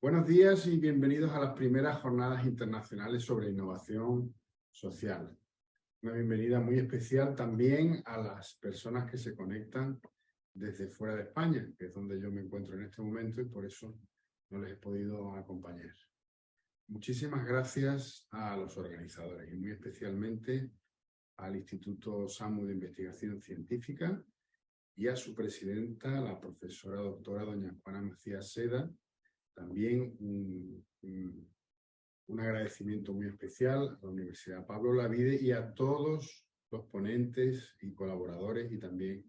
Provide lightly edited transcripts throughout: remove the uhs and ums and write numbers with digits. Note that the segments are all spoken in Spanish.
Buenos días y bienvenidos a las primeras jornadas internacionales sobre innovación social. Una bienvenida muy especial también a las personas que se conectan desde fuera de España, que es donde yo me encuentro en este momento y por eso no les he podido acompañar. Muchísimas gracias a los organizadores y muy especialmente al Instituto SAMU de Investigación Científica y a su presidenta, la profesora doctora doña Juana Macías Seda. También un agradecimiento muy especial a la Universidad Pablo Olavide y a todos los ponentes y colaboradores y también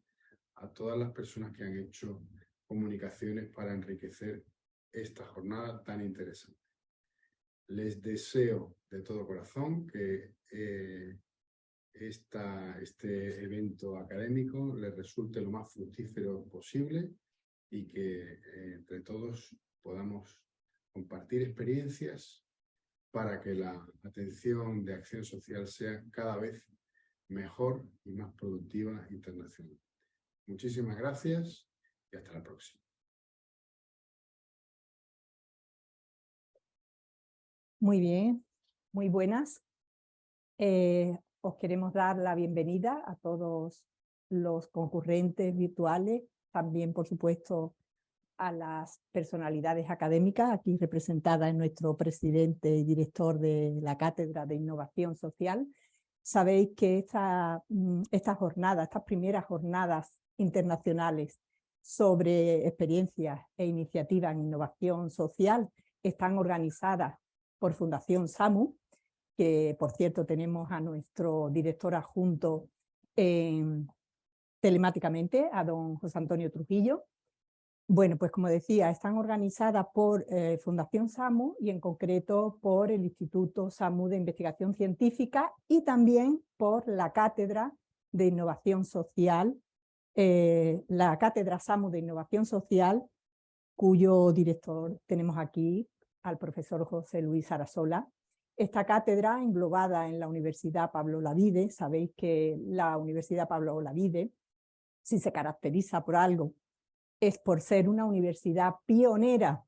a todas las personas que han hecho comunicaciones para enriquecer esta jornada tan interesante. Les deseo de todo corazón que este evento académico les resulte lo más fructífero posible y que entre todos podamos compartir experiencias para que la atención de acción social sea cada vez mejor y más productiva internacionalmente. Muchísimas gracias y hasta la próxima. Muy bien, muy buenas. Os queremos dar la bienvenida a todos los concurrentes virtuales, también, por supuesto, a las personalidades académicas, aquí representadas en nuestro presidente y director de la Cátedra de Innovación Social. Sabéis que estas primeras jornadas internacionales sobre experiencias e iniciativas en innovación social están organizadas por Fundación SAMU, que por cierto tenemos a nuestro director adjunto telemáticamente, a don José Antonio Trujillo. Bueno, pues como decía, están organizadas por Fundación SAMU y en concreto por el Instituto SAMU de Investigación Científica y también por la Cátedra de Innovación Social, la Cátedra SAMU de Innovación Social, cuyo director tenemos aquí al profesor José Luis Sarasola. Esta cátedra, englobada en la Universidad Pablo Olavide, sabéis que la Universidad Pablo Olavide, si se caracteriza por algo, es por ser una universidad pionera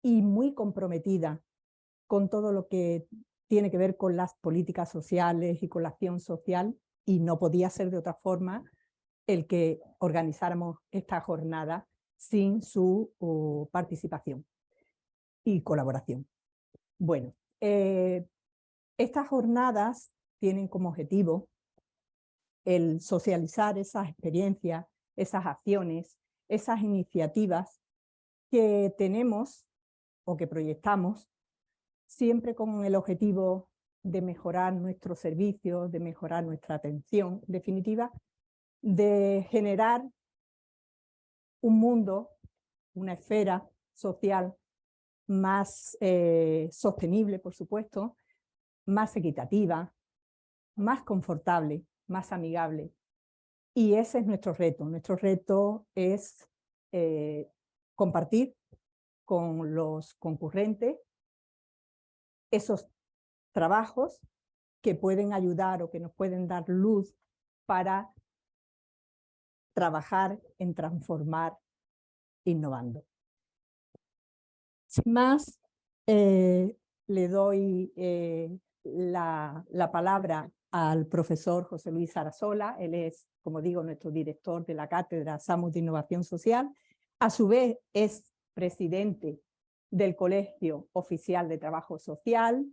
y muy comprometida con todo lo que tiene que ver con las políticas sociales y con la acción social, y no podía ser de otra forma el que organizáramos esta jornada sin su participación y colaboración. Bueno, estas jornadas tienen como objetivo el socializar esas experiencias, esas acciones, esas iniciativas que tenemos o que proyectamos siempre con el objetivo de mejorar nuestros servicios, de mejorar nuestra atención, en definitiva, de generar un mundo, una esfera social más sostenible, por supuesto, más equitativa, más confortable, más amigable. Y ese es nuestro reto. Nuestro reto es compartir con los concurrentes esos trabajos que pueden ayudar o que nos pueden dar luz para trabajar en transformar innovando. Sin más, le doy la palabra al profesor José Luis Sarasola. Él es, como digo, nuestro director de la Cátedra SAMU de Innovación Social. A su vez, es presidente del Colegio Oficial de Trabajo Social.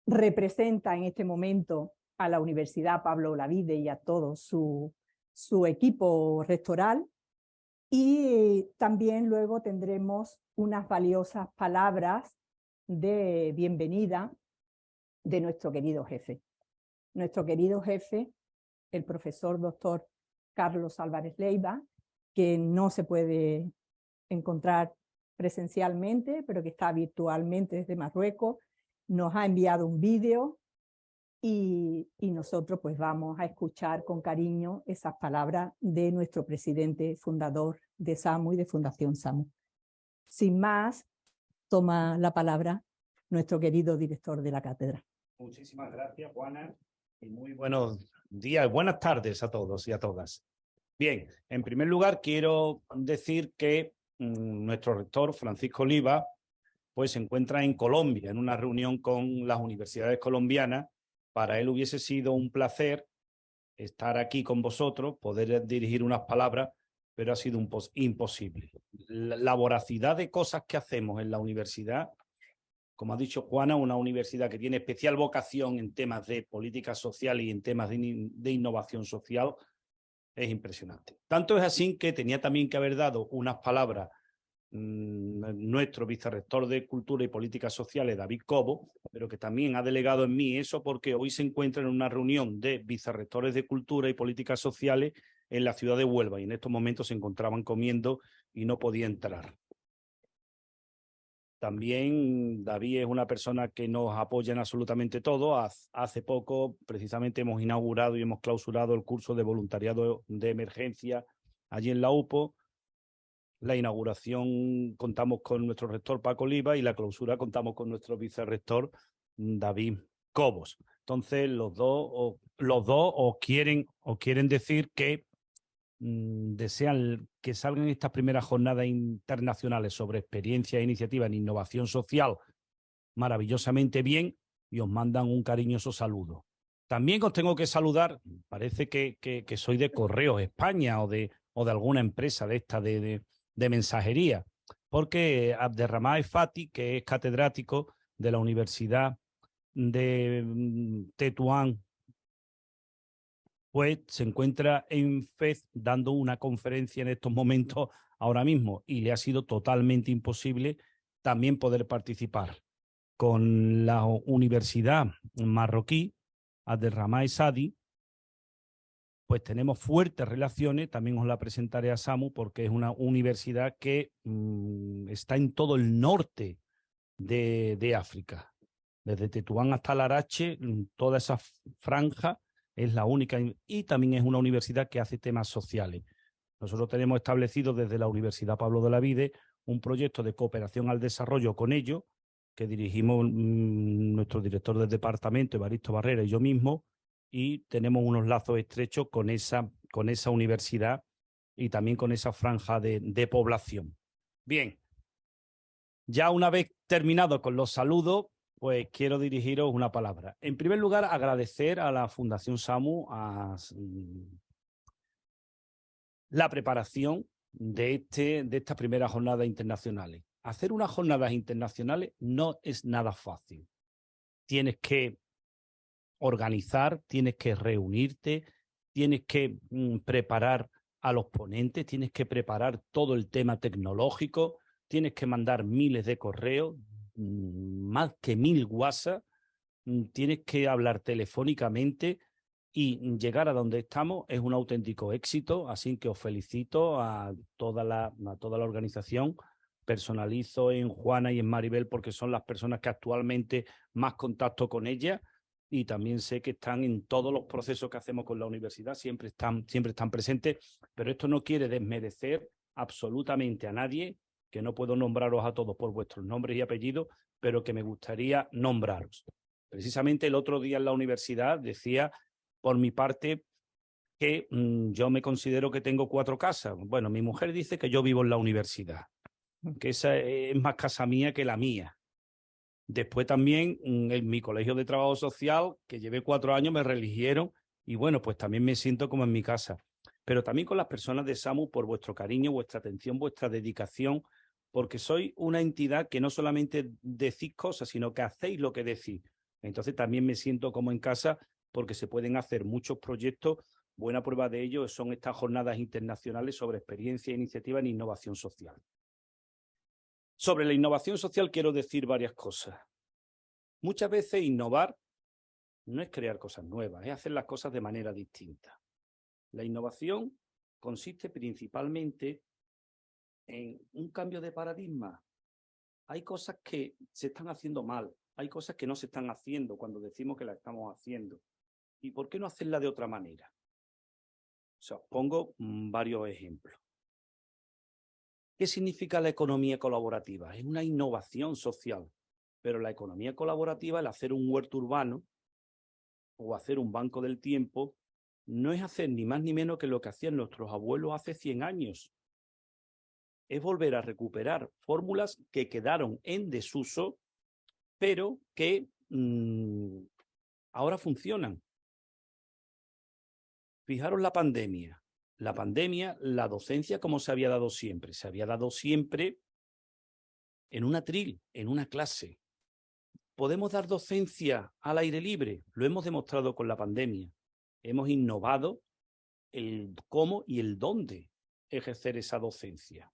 Representa en este momento a la Universidad Pablo Olavide y a todo su equipo rectoral. Y también luego tendremos unas valiosas palabras de bienvenida de nuestro querido jefe. Nuestro querido jefe, el profesor doctor Carlos Álvarez Leiva, que no se puede encontrar presencialmente, pero que está virtualmente desde Marruecos, nos ha enviado un vídeo y nosotros pues vamos a escuchar con cariño esas palabras de nuestro presidente fundador de SAMU y de Fundación SAMU. Sin más, toma la palabra nuestro querido director de la cátedra. Muchísimas gracias, Juana, y muy buenos días, buenas tardes a todos y a todas. Bien, en primer lugar quiero decir que nuestro rector, Francisco Oliva, pues se encuentra en Colombia, en una reunión con las universidades colombianas. Para él hubiese sido un placer estar aquí con vosotros, poder dirigir unas palabras, pero ha sido imposible. La voracidad de cosas que hacemos en la universidad, como ha dicho Juana, una universidad que tiene especial vocación en temas de política social y en temas de innovación social, es impresionante. Tanto es así que tenía también que haber dado unas palabras nuestro vicerrector de Cultura y Políticas Sociales, David Cobo, pero que también ha delegado en mí eso porque hoy se encuentra en una reunión de vicerrectores de Cultura y Políticas Sociales en la ciudad de Huelva y en estos momentos se encontraban comiendo y no podía entrar. También David es una persona que nos apoya en absolutamente todo. Hace poco, precisamente, hemos inaugurado y hemos clausurado el curso de voluntariado de emergencia allí en la UPO. La inauguración contamos con nuestro rector Paco Oliva y la clausura contamos con nuestro vicerrector David Cobos. Entonces, los dos quieren decir que desean que salgan estas primeras jornadas internacionales sobre experiencia e iniciativa en innovación social maravillosamente bien y os mandan un cariñoso saludo. También os tengo que saludar, parece que soy de Correos España o de alguna empresa de esta de mensajería, porque Abderramán Fati, que es catedrático de la Universidad de Tetuán, pues se encuentra en FEZ dando una conferencia en estos momentos ahora mismo y le ha sido totalmente imposible también poder participar. Con la universidad marroquí, Abderramán Sadi, pues tenemos fuertes relaciones, también os la presentaré a Samu porque es una universidad que está en todo el norte de África. Desde Tetuán hasta Larache, toda esa franja es la única y también es una universidad que hace temas sociales. Nosotros tenemos establecido desde la Universidad Pablo de Olavide un proyecto de cooperación al desarrollo con ellos, que dirigimos nuestro director del departamento, Evaristo Barrera, y yo mismo, y tenemos unos lazos estrechos con esa universidad y también con esa franja de población. Bien, ya una vez terminado con los saludos, pues quiero dirigiros una palabra. En primer lugar, agradecer a la Fundación SAMU la preparación de estas primeras jornadas internacionales. Hacer unas jornadas internacionales no es nada fácil. Tienes que organizar, tienes que reunirte, tienes que preparar a los ponentes, tienes que preparar todo el tema tecnológico, tienes que mandar miles de correos, más que 1000 WhatsApp, tienes que hablar telefónicamente y llegar a donde estamos es un auténtico éxito, así que os felicito a toda la organización. Personalizo en Juana y en Maribel porque son las personas que actualmente más contacto con ellas y también sé que están en todos los procesos que hacemos con la universidad, siempre están presentes, pero esto no quiere desmerecer absolutamente a nadie, que no puedo nombraros a todos por vuestros nombres y apellidos, pero que me gustaría nombraros. Precisamente el otro día en la universidad decía, por mi parte, que yo me considero que tengo 4 casas. Bueno, mi mujer dice que yo vivo en la universidad, que esa es más casa mía que la mía. Después también en mi colegio de trabajo social, que llevé 4 años, me reeligieron y bueno, pues también me siento como en mi casa. Pero también con las personas de SAMU por vuestro cariño, vuestra atención, vuestra dedicación, porque sois una entidad que no solamente decís cosas, sino que hacéis lo que decís. Entonces también me siento como en casa porque se pueden hacer muchos proyectos. Buena prueba de ello son estas jornadas internacionales sobre experiencia e iniciativa en innovación social. Sobre la innovación social quiero decir varias cosas. Muchas veces innovar no es crear cosas nuevas, es hacer las cosas de manera distinta. La innovación consiste principalmente en un cambio de paradigma. Hay cosas que se están haciendo mal, hay cosas que no se están haciendo cuando decimos que las estamos haciendo. ¿Y por qué no hacerla de otra manera? O sea, os pongo varios ejemplos. ¿Qué significa la economía colaborativa? Es una innovación social, pero la economía colaborativa, el hacer un huerto urbano o hacer un banco del tiempo, no es hacer ni más ni menos que lo que hacían nuestros abuelos hace 100 años. es volver a recuperar fórmulas que quedaron en desuso, pero que ahora funcionan. Fijaros la pandemia. La pandemia, la docencia, ¿cómo se había dado siempre? Se había dado siempre en un atril, en una clase. ¿Podemos dar docencia al aire libre? Lo hemos demostrado con la pandemia. Hemos innovado el cómo y el dónde ejercer esa docencia.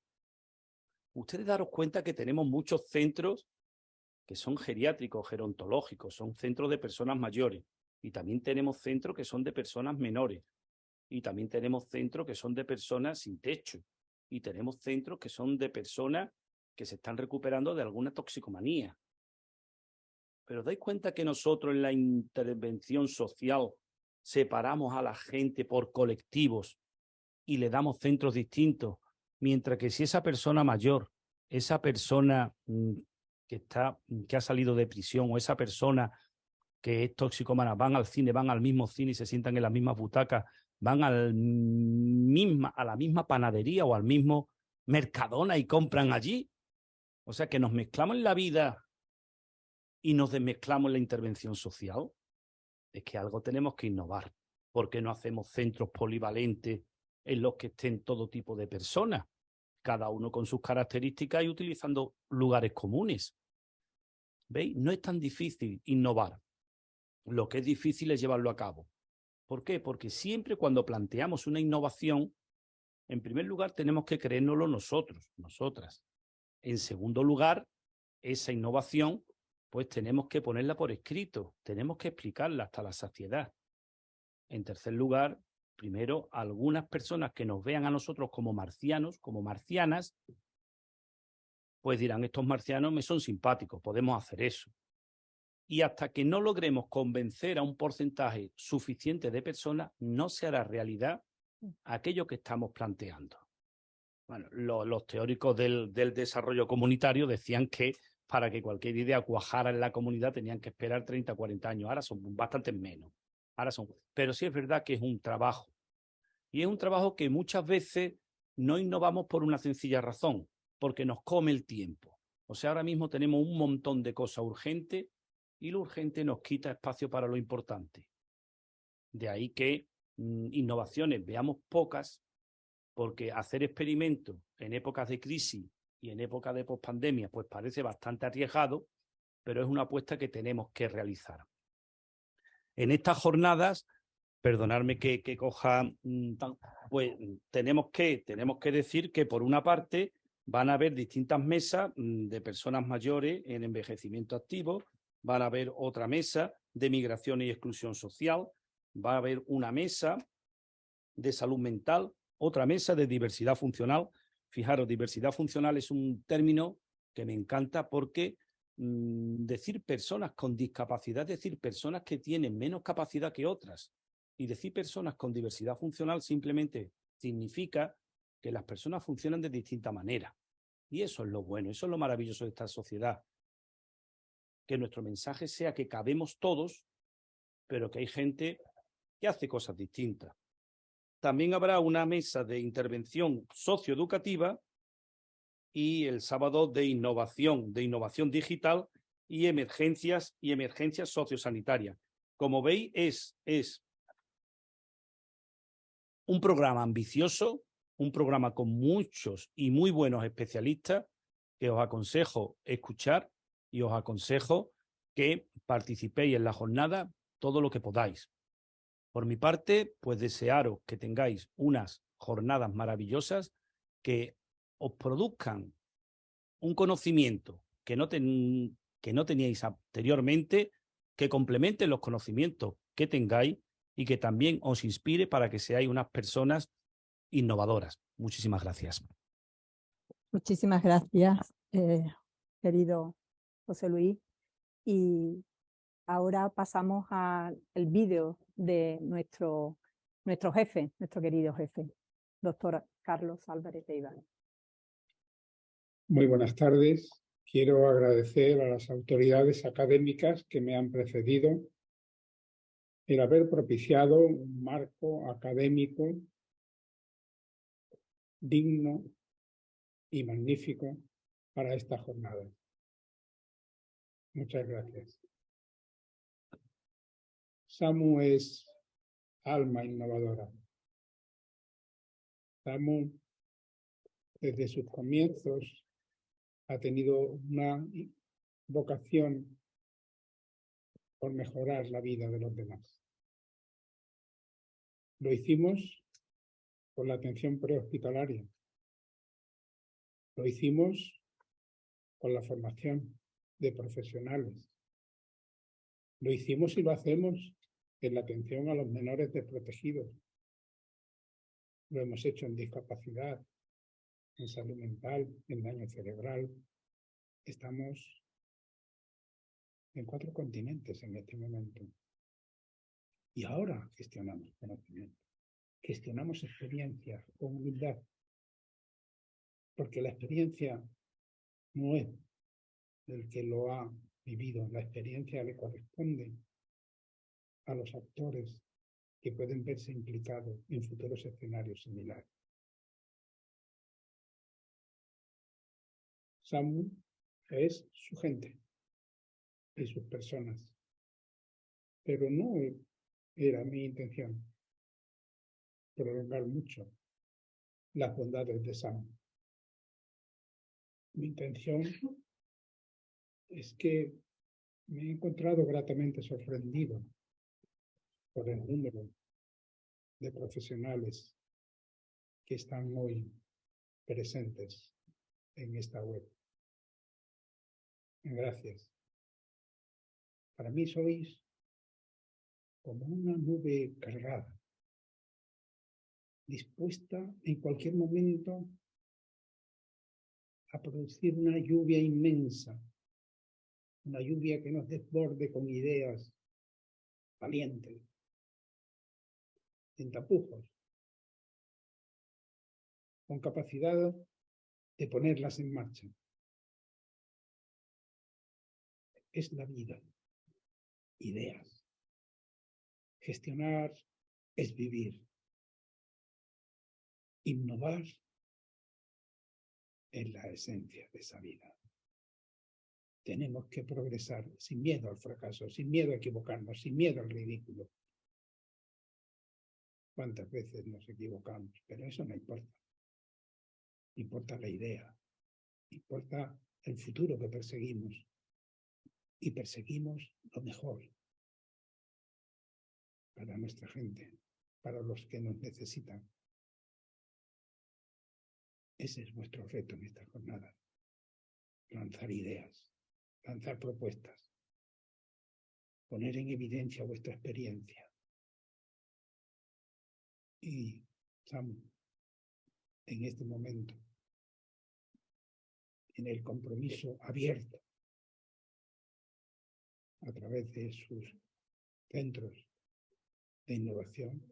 Ustedes daros cuenta que tenemos muchos centros que son geriátricos, gerontológicos, son centros de personas mayores. Y también tenemos centros que son de personas menores. Y también tenemos centros que son de personas sin techo. Y tenemos centros que son de personas que se están recuperando de alguna toxicomanía. Pero ¿dais cuenta que nosotros en la intervención social separamos a la gente por colectivos y le damos centros distintos? Mientras que si esa persona mayor, esa persona que ha salido de prisión o esa persona que es toxicómana, van al cine, van al mismo cine y se sientan en las mismas butacas, van a la misma panadería o al mismo Mercadona y compran allí. O sea que nos mezclamos en la vida y nos desmezclamos en la intervención social. Es que algo tenemos que innovar. ¿Por qué no hacemos centros polivalentes en los que estén todo tipo de personas, cada uno con sus características y utilizando lugares comunes? ¿Veis? No es tan difícil innovar. Lo que es difícil es llevarlo a cabo. ¿Por qué? Porque siempre cuando planteamos una innovación, en primer lugar tenemos que creérnoslo nosotros, nosotras. En segundo lugar, esa innovación, pues tenemos que ponerla por escrito, tenemos que explicarla hasta la saciedad. En tercer lugar, primero, algunas personas que nos vean a nosotros como marcianos, como marcianas, pues dirán, estos marcianos me son simpáticos, podemos hacer eso. Y hasta que no logremos convencer a un porcentaje suficiente de personas, no se hará realidad aquello que estamos planteando. Bueno, los teóricos del desarrollo comunitario decían que para que cualquier idea cuajara en la comunidad tenían que esperar 30 o 40 años. Ahora son bastante menos. Pero sí es verdad que es un trabajo. Y es un trabajo que muchas veces no innovamos por una sencilla razón, porque nos come el tiempo. O sea, ahora mismo tenemos un montón de cosas urgentes y lo urgente nos quita espacio para lo importante. De ahí que innovaciones veamos pocas, porque hacer experimentos en épocas de crisis y en épocas de pospandemia pues parece bastante arriesgado, pero es una apuesta que tenemos que realizar. En estas jornadas, perdonadme que coja, pues tenemos que decir que por una parte van a haber distintas mesas de personas mayores en envejecimiento activo, van a haber otra mesa de migración y exclusión social, va a haber una mesa de salud mental, otra mesa de diversidad funcional. Fijaros, diversidad funcional es un término que me encanta porque decir personas con discapacidad, es decir, personas que tienen menos capacidad que otras. Y decir personas con diversidad funcional simplemente significa que las personas funcionan de distinta manera. Y eso es lo bueno, eso es lo maravilloso de esta sociedad. Que nuestro mensaje sea que cabemos todos, pero que hay gente que hace cosas distintas. También habrá una mesa de intervención socioeducativa y el sábado de innovación digital y emergencias sociosanitarias. Como veis, es un programa ambicioso, un programa con muchos y muy buenos especialistas que os aconsejo escuchar y os aconsejo que participéis en la jornada todo lo que podáis. Por mi parte, pues desearos que tengáis unas jornadas maravillosas que os produzcan un conocimiento que no teníais anteriormente, que complementen los conocimientos que tengáis y que también os inspire para que seáis unas personas innovadoras. Muchísimas gracias. Muchísimas gracias, querido José Luis. Y ahora pasamos al vídeo de nuestro jefe, nuestro querido jefe, doctor Carlos Álvarez de Iván. Muy buenas tardes. Quiero agradecer a las autoridades académicas que me han precedido el haber propiciado un marco académico digno y magnífico para esta jornada. Muchas gracias. SAMU es alma innovadora. SAMU, desde sus comienzos, ha tenido una vocación por mejorar la vida de los demás. Lo hicimos con la atención prehospitalaria. Lo hicimos con la formación de profesionales. Lo hicimos y lo hacemos en la atención a los menores desprotegidos. Lo hemos hecho en discapacidad, en salud mental, en daño cerebral. Estamos en 4 continentes en este momento. Y ahora gestionamos conocimiento, gestionamos experiencias con humildad, porque la experiencia no es del que lo ha vivido, la experiencia le corresponde a los actores que pueden verse implicados en futuros escenarios similares. SAMU es su gente y sus personas, pero no era mi intención prolongar mucho las bondades de SAMU. Mi intención es que me he encontrado gratamente sorprendido por el número de profesionales que están hoy presentes en esta web. Gracias. Para mí sois como una nube cargada, dispuesta en cualquier momento a producir una lluvia inmensa, una lluvia que nos desborde con ideas valientes, sin tapujos, con capacidad de ponerlas en marcha. Es la vida. Ideas. Gestionar es vivir. Innovar es la esencia de esa vida. Tenemos que progresar sin miedo al fracaso, sin miedo a equivocarnos, sin miedo al ridículo. ¿Cuántas veces nos equivocamos? Pero eso no importa. Importa la idea. Importa el futuro que perseguimos. Y perseguimos lo mejor para nuestra gente, para los que nos necesitan. Ese es vuestro reto en esta jornada. Lanzar ideas, lanzar propuestas, poner en evidencia vuestra experiencia. Y SAMU, en este momento, en el compromiso abierto a través de sus centros de innovación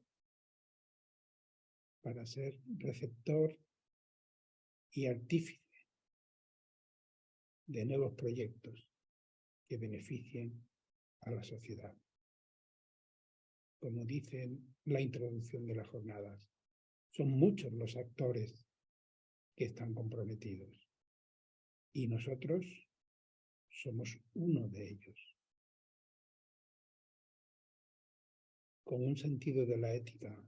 para ser receptor y artífice de nuevos proyectos que beneficien a la sociedad. Como dice la introducción de las jornadas, son muchos los actores que están comprometidos y nosotros somos uno de ellos. Con un sentido de la ética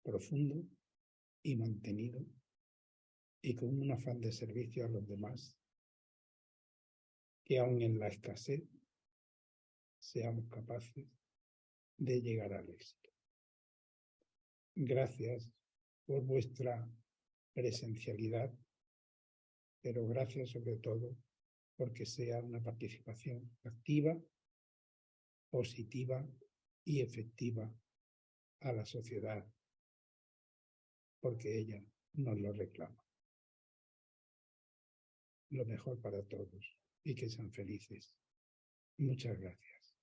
profundo y mantenido y con un afán de servicio a los demás, que aun en la escasez seamos capaces de llegar al éxito. Gracias por vuestra presencialidad, pero gracias sobre todo porque sea una participación activa, positiva y efectiva a la sociedad, porque ella nos lo reclama. Lo mejor para todos y que sean felices. Muchas gracias.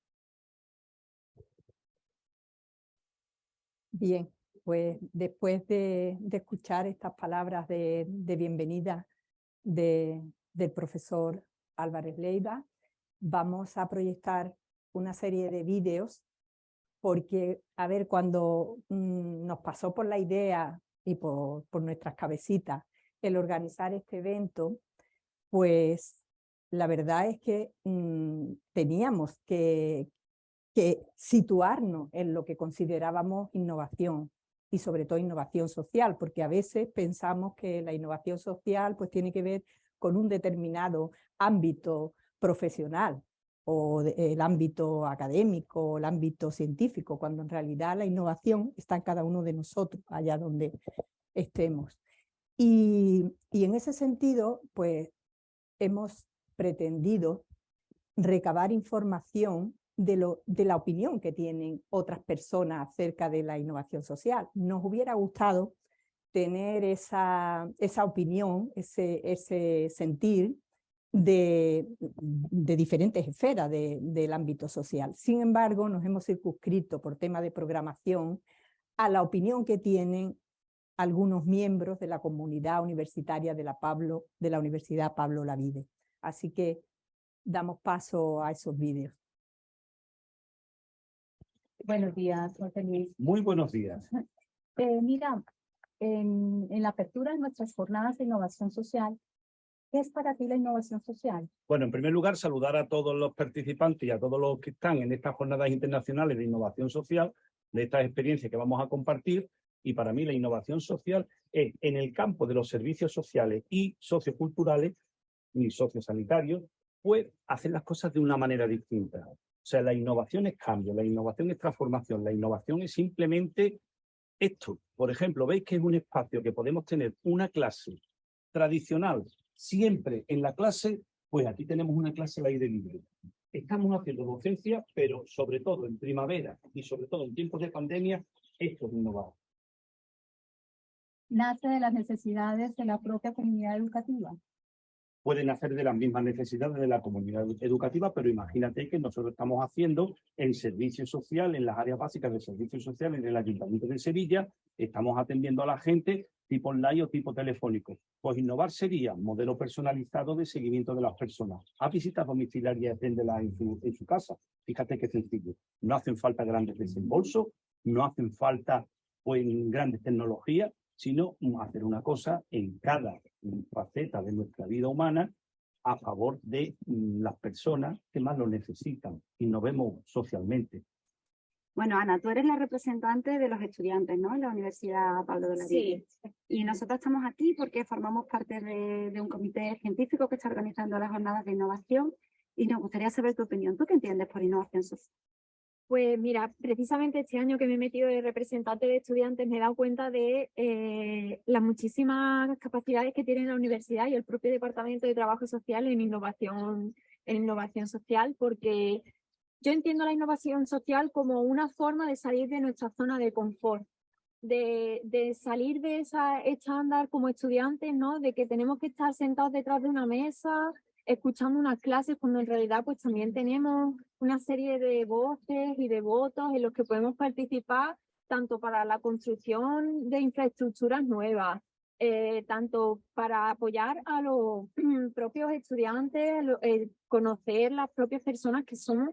Bien, pues después de escuchar estas palabras de bienvenida del profesor Álvarez Leiva, vamos a proyectar una serie de vídeos porque, a ver, cuando nos pasó por la idea y por nuestras cabecitas el organizar este evento, pues la verdad es que teníamos que situarnos en lo que considerábamos innovación y sobre todo innovación social, porque a veces pensamos que la innovación social pues tiene que ver con un determinado ámbito profesional o el ámbito académico o el ámbito científico, cuando en realidad la innovación está en cada uno de nosotros, allá donde estemos. Y en ese sentido, pues hemos pretendido recabar información de la opinión que tienen otras personas acerca de la innovación social. Nos hubiera gustado tener esa opinión, ese sentir de diferentes esferas del ámbito social. Sin embargo, nos hemos circunscrito por tema de programación a la opinión que tienen algunos miembros de la comunidad universitaria de la Universidad Pablo Olavide. Así que damos paso a esos vídeos. Buenos días, José Luis. Muy buenos días. Mira, en la apertura de nuestras jornadas de innovación social, ¿qué es para ti la innovación social? Bueno, en primer lugar, saludar a todos los participantes y a todos los que están en estas jornadas internacionales de innovación social, de estas experiencias que vamos a compartir. Y para mí la innovación social es en el campo de los servicios sociales y socioculturales y sociosanitarios, pues hacer las cosas de una manera distinta. O sea, la innovación es cambio, la innovación es transformación, la innovación es simplemente esto. Por ejemplo, veis que es un espacio que podemos tener una clase tradicional siempre en la clase, pues aquí tenemos una clase al aire libre. Estamos haciendo docencia, pero sobre todo en primavera y sobre todo en tiempos de pandemia, esto es innovar. ¿Nace de las necesidades de la propia comunidad educativa? Pueden nacer de las mismas necesidades de la comunidad educativa, pero imagínate que nosotros estamos haciendo en servicio social, en las áreas básicas de servicio social, en el Ayuntamiento de Sevilla, estamos atendiendo a la gente tipo online o tipo telefónico. Pues innovar sería modelo personalizado de seguimiento de las personas. ¿Has visitas domiciliarias en su casa? Fíjate qué sencillo. No hacen falta grandes desembolsos, no hacen falta pues, grandes tecnologías, sino hacer una cosa en cada faceta de nuestra vida humana a favor de las personas que más lo necesitan y nos vemos socialmente. Bueno, Ana, tú eres la representante de los estudiantes, ¿no? En la Universidad Pablo Olavide. Sí. Y nosotros estamos aquí porque formamos parte de un comité científico que está organizando las jornadas de innovación y nos gustaría saber tu opinión. ¿Tú qué entiendes por innovación social? Pues mira, precisamente este año que me he metido de representante de estudiantes me he dado cuenta de las muchísimas capacidades que tiene la universidad y el propio Departamento de Trabajo Social en innovación social, porque yo entiendo la innovación social como una forma de salir de nuestra zona de confort, de salir de esa estándar como estudiantes, ¿no? De que tenemos que estar sentados detrás de una mesa escuchando unas clases cuando en realidad pues también tenemos una serie de voces y de votos en los que podemos participar tanto para la construcción de infraestructuras nuevas, tanto para apoyar a los propios estudiantes, conocer las propias personas que somos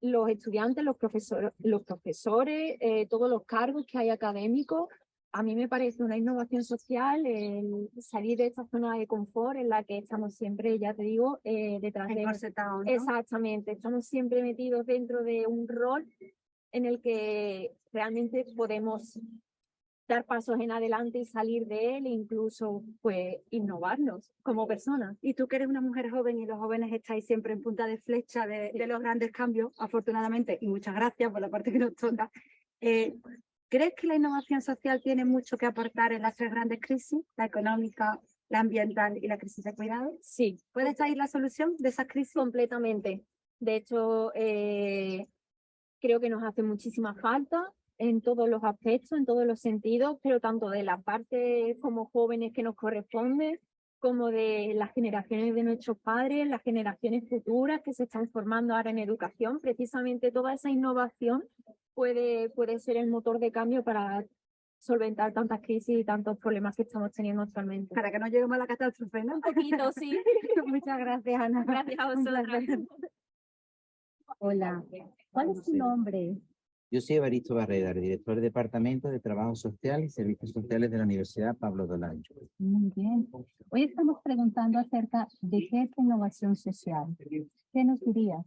los estudiantes, los profesores, todos los cargos que hay académicos. A mí me parece una innovación social el salir de esta zona de confort en la que estamos siempre, ya te digo, detrás de... Encorsetado, ¿no? Exactamente, estamos siempre metidos dentro de un rol en el que realmente podemos dar pasos en adelante y salir de él e incluso pues innovarnos como personas. Y tú que eres una mujer joven y los jóvenes estáis siempre en punta de flecha de los grandes cambios, afortunadamente, y muchas gracias por la parte que nos toca. ¿Crees que la innovación social tiene mucho que aportar en las tres grandes crisis, la económica, la ambiental y la crisis de cuidado? Sí. ¿Puede estar ahí la solución de esas crisis? Completamente. De hecho, creo que nos hace muchísima falta en todos los aspectos, en todos los sentidos, pero tanto de la parte como jóvenes que nos corresponde, como de las generaciones de nuestros padres, las generaciones futuras que se están formando ahora en educación. Precisamente toda esa innovación puede ser el motor de cambio para solventar tantas crisis y tantos problemas que estamos teniendo actualmente. Para que no lleguemos a la catástrofe, ¿no? Un poquito, sí. Muchas gracias, Ana. Gracias a vosotros. Hola, ¿cuál es tu nombre? Yo soy Evaristo Barrera, director del Departamento de Trabajo Social y Servicios Sociales de la Universidad Pablo de Olavide. Muy bien. Hoy estamos preguntando acerca de qué es la innovación social. ¿Qué nos dirías?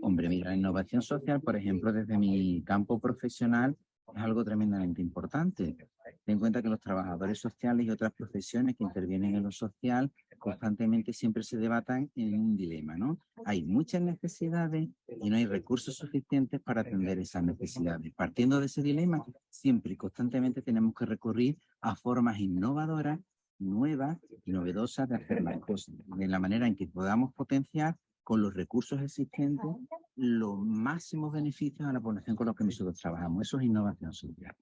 Hombre, mira, la innovación social, por ejemplo, desde mi campo profesional, es algo tremendamente importante. Ten en cuenta que los trabajadores sociales y otras profesiones que intervienen en lo social constantemente siempre se debatan en un dilema, ¿no? Hay muchas necesidades y no hay recursos suficientes para atender esas necesidades. Partiendo de ese dilema, siempre y constantemente tenemos que recurrir a formas innovadoras, nuevas y novedosas de hacer las cosas, de la manera en que podamos potenciar con los recursos existentes los máximos beneficios a la población con la que nosotros trabajamos. Eso es innovación social.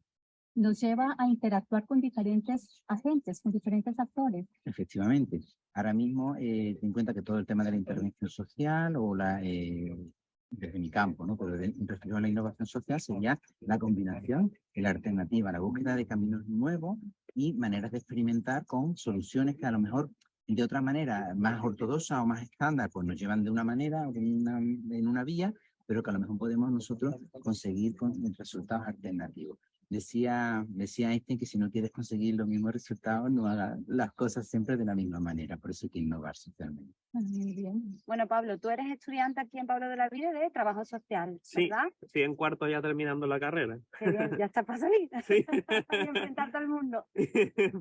Nos lleva a interactuar con diferentes agentes, con diferentes actores. Efectivamente. Ahora mismo, ten en cuenta que todo el tema de la intervención social o desde mi campo, ¿no? Pero referido a la innovación social sería la combinación de la alternativa, la búsqueda de caminos nuevos y maneras de experimentar con soluciones que a lo mejor de otra manera más ortodoxa o más estándar, pues nos llevan de una manera, en una vía, pero que a lo mejor podemos nosotros conseguir con resultados alternativos. Decía Einstein que si no quieres conseguir los mismos resultados, no hagas las cosas siempre de la misma manera. Por eso hay que innovar socialmente. Muy bien. Bueno, Pablo, tú eres estudiante aquí en Pablo de Olavide de Trabajo Social, ¿verdad? Sí, en cuarto ya terminando la carrera. Qué bien, ya estás para salir. Sí. Y enfrentarte al mundo.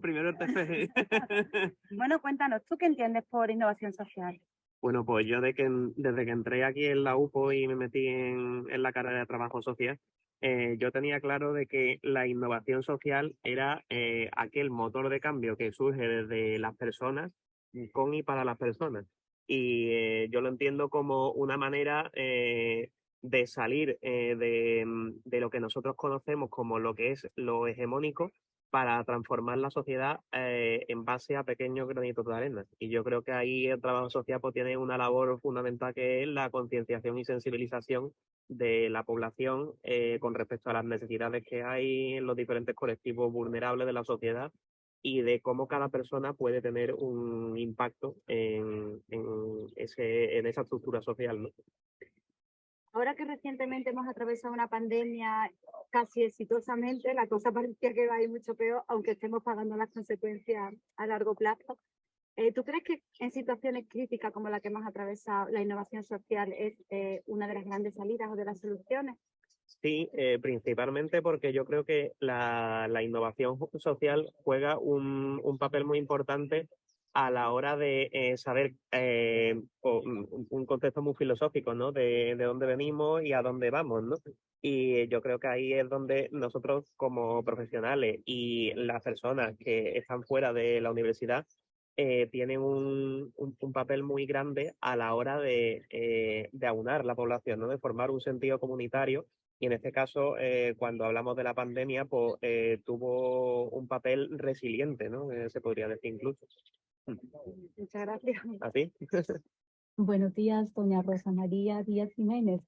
Primero el TFG. Bueno, cuéntanos, ¿tú qué entiendes por innovación social? Bueno, pues yo desde que entré aquí en la UPO y me metí en la carrera de Trabajo Social, yo tenía claro de que la innovación social era aquel motor de cambio que surge desde las personas, con y para las personas. Y yo lo entiendo como una manera de salir de lo que nosotros conocemos como lo que es lo hegemónico para transformar la sociedad en base a pequeños granitos de arena. Y yo creo que ahí el trabajo social pues, tiene una labor fundamental que es la concienciación y sensibilización de la población con respecto a las necesidades que hay en los diferentes colectivos vulnerables de la sociedad y de cómo cada persona puede tener un impacto en esa estructura social, ¿no? Ahora que recientemente hemos atravesado una pandemia casi exitosamente, la cosa parecía que va a ir mucho peor, aunque estemos pagando las consecuencias a largo plazo. ¿Tú crees que en situaciones críticas como la que hemos atravesado, la innovación social es una de las grandes salidas o de las soluciones? Sí, principalmente porque yo creo que la innovación social juega un papel muy importante a la hora de saber un contexto muy filosófico, ¿no? De dónde venimos y a dónde vamos, ¿no? Y yo creo que ahí es donde nosotros como profesionales y las personas que están fuera de la universidad tienen un papel muy grande a la hora de aunar la población, ¿no? De formar un sentido comunitario. Y en este caso, cuando hablamos de la pandemia, pues tuvo un papel resiliente, ¿no? Se podría decir incluso. Muchas gracias. ¿A ti? Buenos días, doña Rosa María Díaz Jiménez,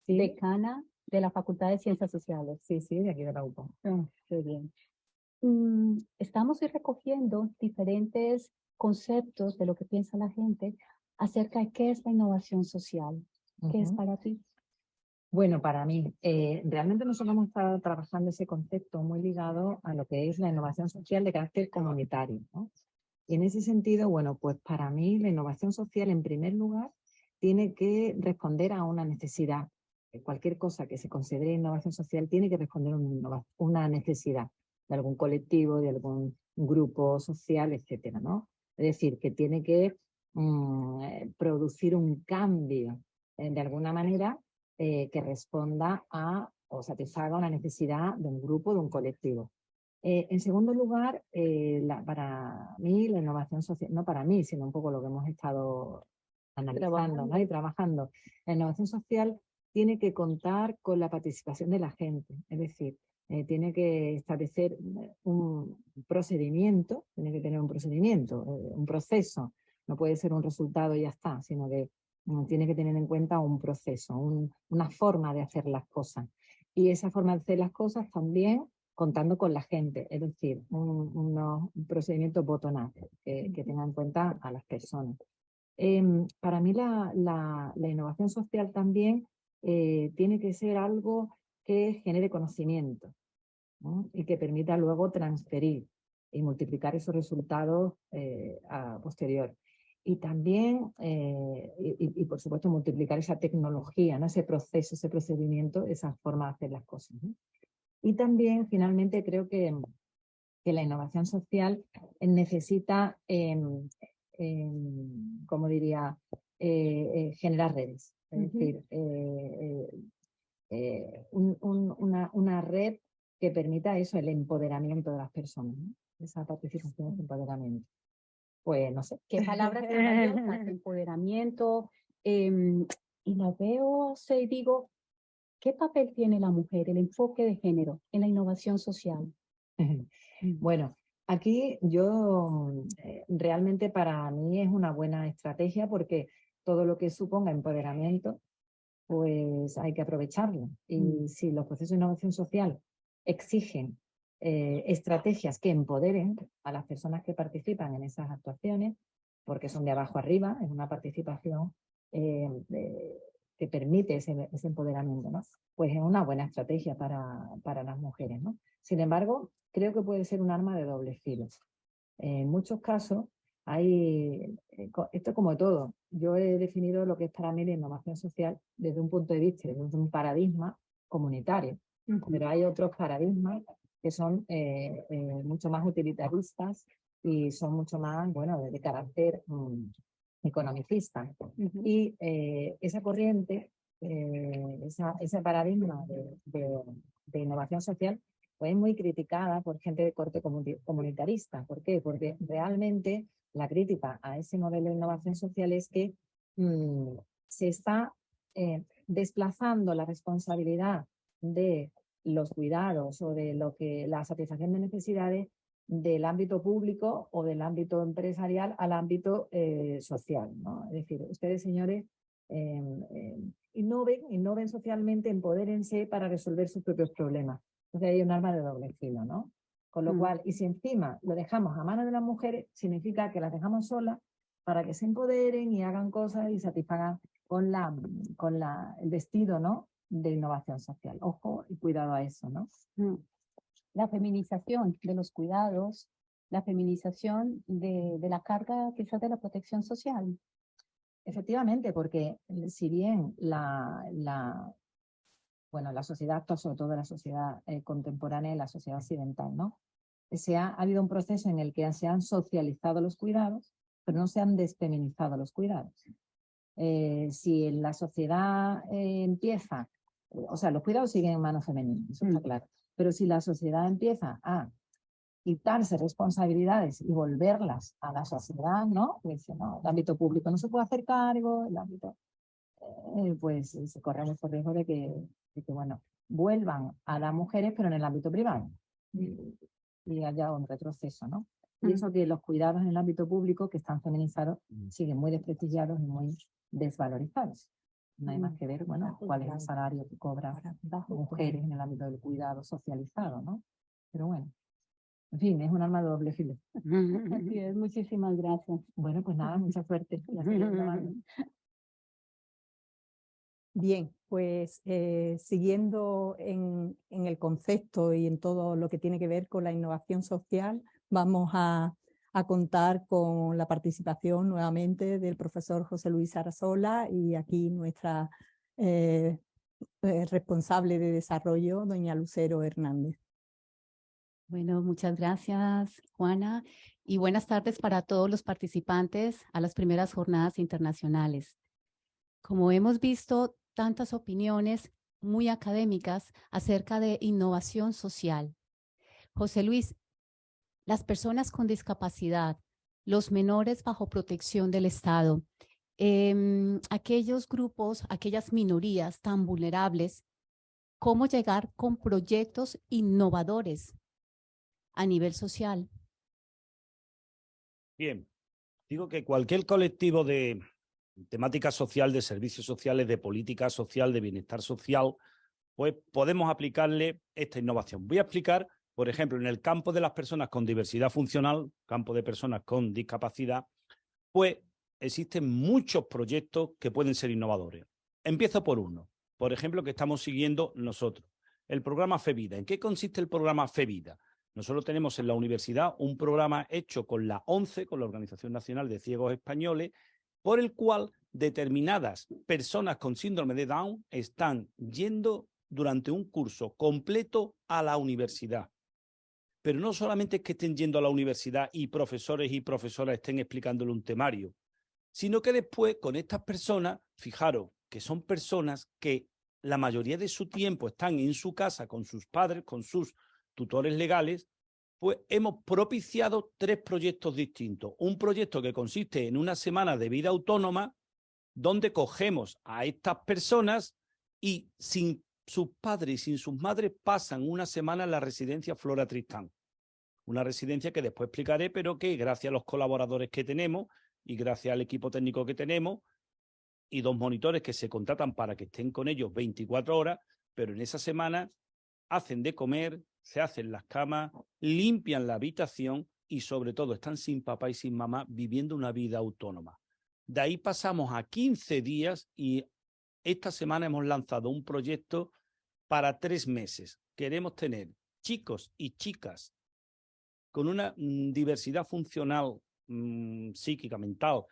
decana de la Facultad de Ciencias Sociales. Sí, de aquí de la UPA. Qué bien. Estamos recogiendo diferentes conceptos de lo que piensa la gente acerca de qué es la innovación social. ¿Qué es para ti? Bueno, para mí, realmente nosotros hemos estado trabajando ese concepto muy ligado a lo que es la innovación social de carácter comunitario, ¿no? Y en ese sentido, bueno, pues para mí la innovación social, en primer lugar, tiene que responder a una necesidad. Cualquier cosa que se considere innovación social tiene que responder a una necesidad de algún colectivo, de algún grupo social, etcétera, ¿no? Es decir, que tiene que producir un cambio, de alguna manera, que responda a o satisfaga una necesidad de un grupo, de un colectivo. En segundo lugar, para mí la innovación social, no para mí, sino un poco lo que hemos estado analizando, ¿no? Y trabajando. La innovación social tiene que contar con la participación de la gente, es decir, tiene que establecer un procedimiento, tiene que tener un procedimiento, un proceso, no puede ser un resultado y ya está, sino que tiene que tener en cuenta un proceso, una forma de hacer las cosas. Y esa forma de hacer las cosas también contando con la gente, es decir, un procedimiento bottom-up que tenga en cuenta a las personas. Para mí la innovación social también tiene que ser algo que genere conocimiento, ¿no? Y que permita luego transferir y multiplicar esos resultados a posterior. Y también, por supuesto, multiplicar esa tecnología, ¿no? Ese proceso, ese procedimiento, esa forma de hacer las cosas, ¿no? Y también, finalmente, creo que la innovación social necesita, como diría, generar redes. Es decir, una red que permita eso, el empoderamiento de las personas, ¿no? Esa participación, ese empoderamiento. Pues no sé. Qué palabras tan valiosas, empoderamiento. Y la veo, y digo, ¿qué papel tiene la mujer, el enfoque de género en la innovación social? Bueno, aquí yo realmente para mí es una buena estrategia porque todo lo que suponga empoderamiento, pues hay que aprovecharlo. Y si los procesos de innovación social exigen estrategias que empoderen a las personas que participan en esas actuaciones, porque son de abajo arriba, es una participación que permite ese empoderamiento, ¿no? Pues es una buena estrategia para las mujeres, ¿no? Sin embargo, creo que puede ser un arma de doble filo. En muchos casos hay, esto como todo, yo he definido lo que es para mí la innovación social desde un punto de vista, desde un paradigma comunitario, pero hay otros paradigmas que son mucho más utilitaristas y son mucho más, bueno, de carácter economicista. Y esa corriente, ese paradigma de innovación social, fue muy criticada por gente de corte comunitarista. ¿Por qué? Porque realmente la crítica a ese modelo de innovación social es que se está desplazando la responsabilidad de los cuidados o de la satisfacción de necesidades del ámbito público o del ámbito empresarial al ámbito social, ¿no? Es decir, ustedes, señores, innoven socialmente, empodérense para resolver sus propios problemas. Entonces hay un arma de doble filo, ¿no? Con lo cual, y si encima lo dejamos a manos de las mujeres, significa que las dejamos solas para que se empoderen y hagan cosas y satisfagan con el vestido, ¿no?, de innovación social. Ojo y cuidado a eso, ¿no? La feminización de los cuidados, la feminización de la carga quizás de la protección social. Efectivamente, porque si bien la sociedad actual, sobre todo la sociedad contemporánea y la sociedad occidental, ¿no? Ha habido un proceso en el que se han socializado los cuidados, pero no se han desfeminizado los cuidados. Si en la sociedad empieza, o sea, los cuidados siguen en manos femeninas, eso está claro, pero si la sociedad empieza a quitarse responsabilidades y volverlas a la sociedad, ¿no? Pues, no, el ámbito público no se puede hacer cargo, el ámbito, pues se corre mucho riesgo de que, bueno, vuelvan a las mujeres, pero en el ámbito privado. Y haya un retroceso, ¿no? Y eso que los cuidados en el ámbito público, que están feminizados, siguen muy desprestigiados y muy desvalorizados. No hay más que ver, bueno, cuál es el salario que cobran las mujeres en el ámbito del cuidado socializado, ¿no? Pero bueno, en fin, es un arma de doble filo. Así es, muchísimas gracias. Bueno, pues nada, mucha suerte. Bien, pues siguiendo en el concepto y en todo lo que tiene que ver con la innovación social, vamos a contar con la participación nuevamente del profesor José Luis Sarasola y aquí nuestra responsable de desarrollo, doña Lucero Hernández. Bueno, muchas gracias, Juana, y buenas tardes para todos los participantes a las primeras jornadas internacionales. Como hemos visto, tantas opiniones muy académicas acerca de innovación social. José Luis, las personas con discapacidad, los menores bajo protección del Estado, aquellos grupos, aquellas minorías tan vulnerables, ¿cómo llegar con proyectos innovadores a nivel social? Bien, digo que cualquier colectivo de temática social, de servicios sociales, de política social, de bienestar social, pues podemos aplicarle esta innovación. Voy a explicar, por ejemplo, en el campo de las personas con diversidad funcional, campo de personas con discapacidad, pues existen muchos proyectos que pueden ser innovadores. Empiezo por uno, por ejemplo, que estamos siguiendo nosotros. El programa FEVIDA. ¿En qué consiste el programa FEVIDA? Nosotros tenemos en la universidad un programa hecho con la ONCE, con la Organización Nacional de Ciegos Españoles, por el cual determinadas personas con síndrome de Down están yendo durante un curso completo a la universidad. Pero no solamente es que estén yendo a la universidad y profesores y profesoras estén explicándole un temario, sino que después con estas personas, fijaros que son personas que la mayoría de su tiempo están en su casa con sus padres, con sus tutores legales, pues hemos propiciado 3 proyectos distintos. Un proyecto que consiste en una semana de vida autónoma, donde cogemos a estas personas y sin sus padres y sin sus madres pasan una semana en la residencia Flora Tristán. Una residencia que después explicaré, pero que gracias a los colaboradores que tenemos y gracias al equipo técnico que tenemos y 2 monitores que se contratan para que estén con ellos 24 horas, pero en esa semana hacen de comer, se hacen las camas, limpian la habitación y sobre todo están sin papá y sin mamá viviendo una vida autónoma. De ahí pasamos a 15 días y esta semana hemos lanzado un proyecto para 3 meses. Queremos tener chicos y chicas con una diversidad funcional, psíquica, mental,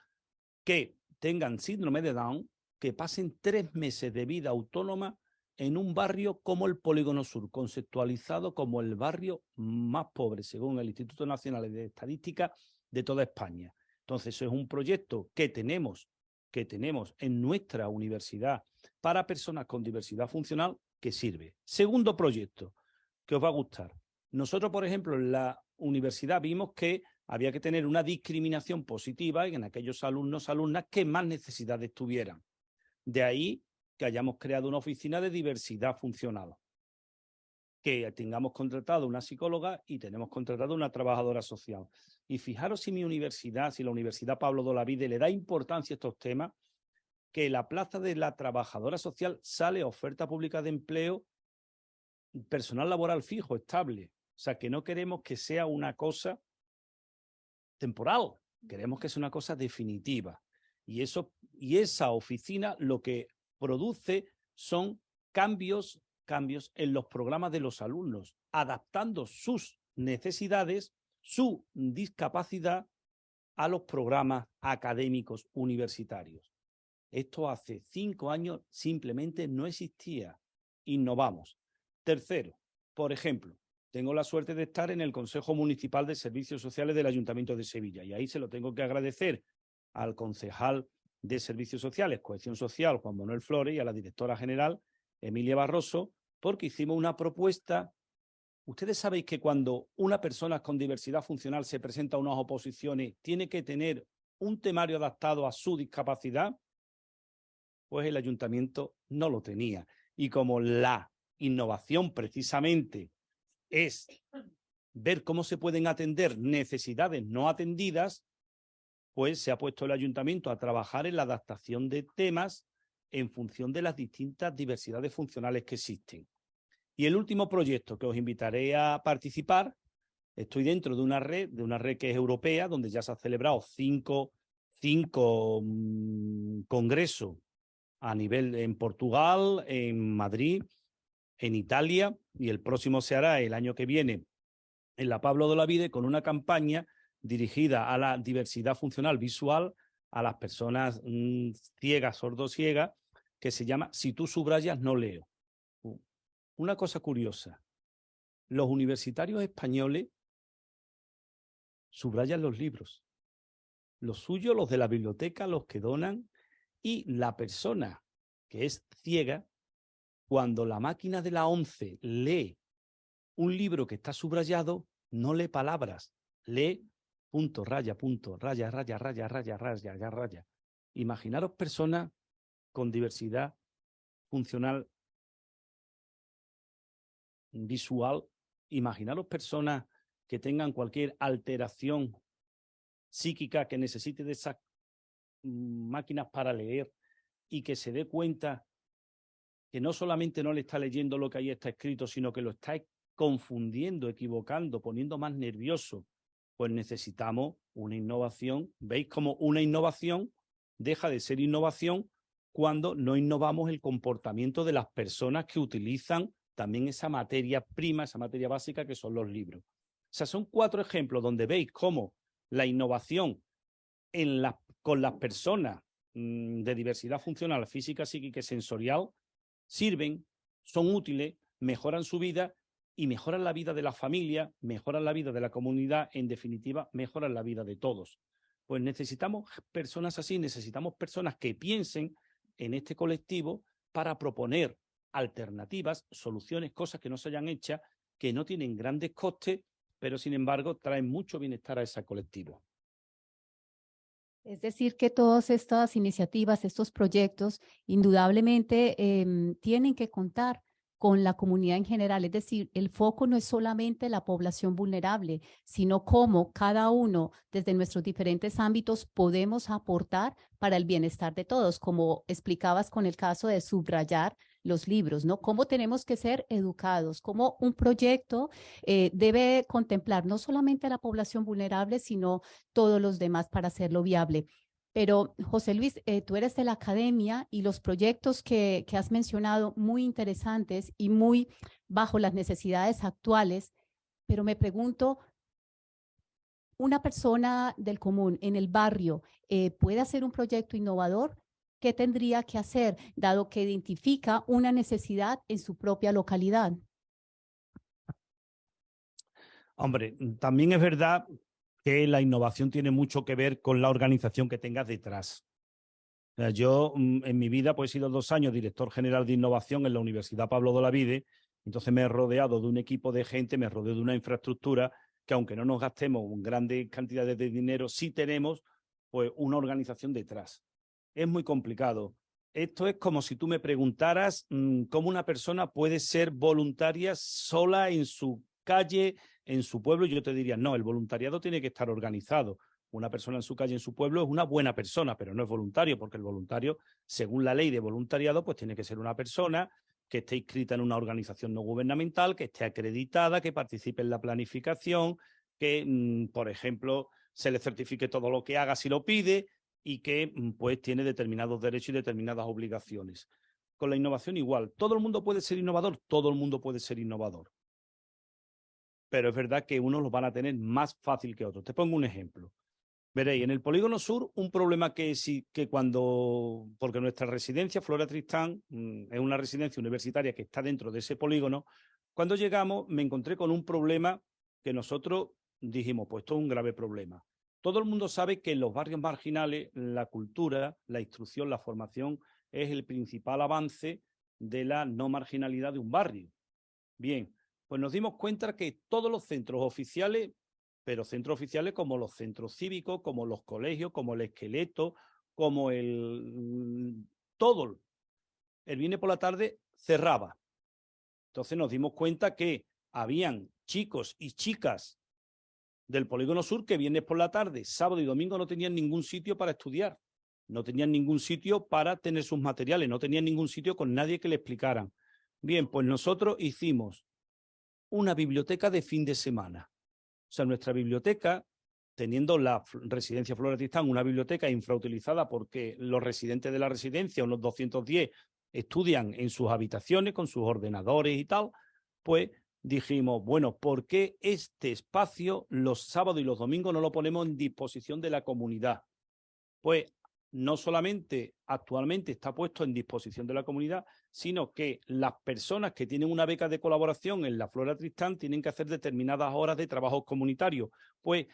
que tengan síndrome de Down, que pasen 3 meses de vida autónoma en un barrio como el Polígono Sur, conceptualizado como el barrio más pobre, según el Instituto Nacional de Estadística, de toda España. Entonces, eso es un proyecto que tenemos en nuestra universidad para personas con diversidad funcional que sirve. Segundo proyecto, que os va a gustar. Nosotros, por ejemplo, en la universidad vimos que había que tener una discriminación positiva en aquellos alumnos, alumnas que más necesidades tuvieran. De ahí que hayamos creado una oficina de diversidad funcional, que tengamos contratado una psicóloga y tenemos contratado una trabajadora social. Y fijaros si mi universidad, si la Universidad Pablo de Olavide le da importancia a estos temas, que la plaza de la trabajadora social sale a oferta pública de empleo personal laboral fijo, estable. O sea, que no queremos que sea una cosa temporal, queremos que sea una cosa definitiva. Y esa oficina lo que produce son cambios en los programas de los alumnos, adaptando sus necesidades, su discapacidad a los programas académicos universitarios. Esto hace 5 años simplemente no existía. Innovamos. Tercero, por ejemplo, tengo la suerte de estar en el Consejo Municipal de Servicios Sociales del Ayuntamiento de Sevilla y ahí se lo tengo que agradecer al concejal de Servicios Sociales, Cohesión Social, Juan Manuel Flores, y a la directora general, Emilia Barroso, porque hicimos una propuesta. Ustedes sabéis que cuando una persona con diversidad funcional se presenta a unas oposiciones, tiene que tener un temario adaptado a su discapacidad. Pues el ayuntamiento no lo tenía. Y como la innovación precisamente es ver cómo se pueden atender necesidades no atendidas, pues se ha puesto el ayuntamiento a trabajar en la adaptación de temas en función de las distintas diversidades funcionales que existen. Y el último proyecto que os invitaré a participar, estoy dentro de una red que es europea, donde ya se han celebrado 5 congresos a nivel en Portugal, en Madrid, en Italia, y el próximo se hará el año que viene en la Pablo de Olavide, con una campaña dirigida a la diversidad funcional visual, a las personas ciegas, sordociegas, que se llama Si tú subrayas, no leo. Una cosa curiosa, los universitarios españoles subrayan los libros, los suyos, los de la biblioteca, los que donan, y la persona que es ciega, cuando la máquina de la ONCE lee un libro que está subrayado, no lee palabras, lee punto, raya, raya, raya, raya. Imaginaros personas con diversidad funcional visual, imaginaros personas que tengan cualquier alteración psíquica que necesite de esas máquinas para leer y que se dé cuenta que no solamente no le está leyendo lo que ahí está escrito, sino que lo está confundiendo, equivocando, poniendo más nervioso. Pues necesitamos una innovación. ¿Veis cómo una innovación deja de ser innovación cuando no innovamos el comportamiento de las personas que utilizan también esa materia prima, esa materia básica que son los libros. O sea, son 4 ejemplos donde veis cómo la innovación con las personas de diversidad funcional, física, psíquica y sensorial sirven, son útiles, mejoran su vida y mejoran la vida de la familia, mejoran la vida de la comunidad, en definitiva, mejoran la vida de todos. Pues necesitamos personas así, necesitamos personas que piensen en este colectivo para proponer alternativas, soluciones, cosas que no se hayan hechas, que no tienen grandes costes, pero sin embargo traen mucho bienestar a ese colectivo. Es decir, que todas estas iniciativas, estos proyectos, indudablemente tienen que contar con la comunidad en general. Es decir, el foco no es solamente la población vulnerable, sino cómo cada uno, desde nuestros diferentes ámbitos, podemos aportar para el bienestar de todos, como explicabas con el caso de subrayar los libros, ¿no? Cómo tenemos que ser educados, cómo un proyecto debe contemplar no solamente a la población vulnerable, sino todos los demás para hacerlo viable. Pero, José Luis, tú eres de la academia y los proyectos que has mencionado, muy interesantes y muy bajo las necesidades actuales, pero me pregunto, ¿una persona del común en el barrio puede hacer un proyecto innovador? ¿Qué tendría que hacer, dado que identifica una necesidad en su propia localidad? Hombre, también es verdad que la innovación tiene mucho que ver con la organización que tengas detrás. O sea, yo en mi vida pues, he sido 2 años director general de innovación en la Universidad Pablo de Olavide, entonces me he rodeado de un equipo de gente, me rodeo de una infraestructura que aunque no nos gastemos grandes cantidades de dinero, sí tenemos pues, una organización detrás. Es muy complicado. Esto es como si tú me preguntaras cómo una persona puede ser voluntaria sola en su calle, en su pueblo, y yo te diría, no, el voluntariado tiene que estar organizado. Una persona en su calle, en su pueblo, es una buena persona, pero no es voluntario, porque el voluntario, según la ley de voluntariado, pues tiene que ser una persona que esté inscrita en una organización no gubernamental, que esté acreditada, que participe en la planificación, que, por ejemplo, se le certifique todo lo que haga si lo pide y que, pues, tiene determinados derechos y determinadas obligaciones. Con la innovación igual. ¿Todo el mundo puede ser innovador? Todo el mundo puede ser innovador. Pero es verdad que unos los van a tener más fácil que otros. Te pongo un ejemplo. Veréis, en el Polígono Sur, un problema que porque nuestra residencia, Flora Tristán, es una residencia universitaria que está dentro de ese polígono, cuando llegamos me encontré con un problema que nosotros dijimos, pues esto es un grave problema. Todo el mundo sabe que en los barrios marginales la cultura, la instrucción, la formación es el principal avance de la no marginalidad de un barrio. Bien, pues nos dimos cuenta que todos los centros oficiales, pero centros oficiales como los centros cívicos, como los colegios, como el Esqueleto, como todo el viernes por la tarde cerraba. Entonces nos dimos cuenta que habían chicos y chicas del Polígono Sur que viernes por la tarde, sábado y domingo no tenían ningún sitio para estudiar, no tenían ningún sitio para tener sus materiales, no tenían ningún sitio con nadie que le explicaran. Bien, pues nosotros hicimos una biblioteca de fin de semana. O sea, nuestra biblioteca, teniendo la residencia Flora Tristán, una biblioteca infrautilizada porque los residentes de la residencia, unos 210, estudian en sus habitaciones con sus ordenadores y tal, pues dijimos, bueno, ¿por qué este espacio los sábados y los domingos no lo ponemos en disposición de la comunidad? Pues no solamente actualmente está puesto en disposición de la comunidad, sino que las personas que tienen una beca de colaboración en la Flora Tristán tienen que hacer determinadas horas de trabajo comunitario. Pues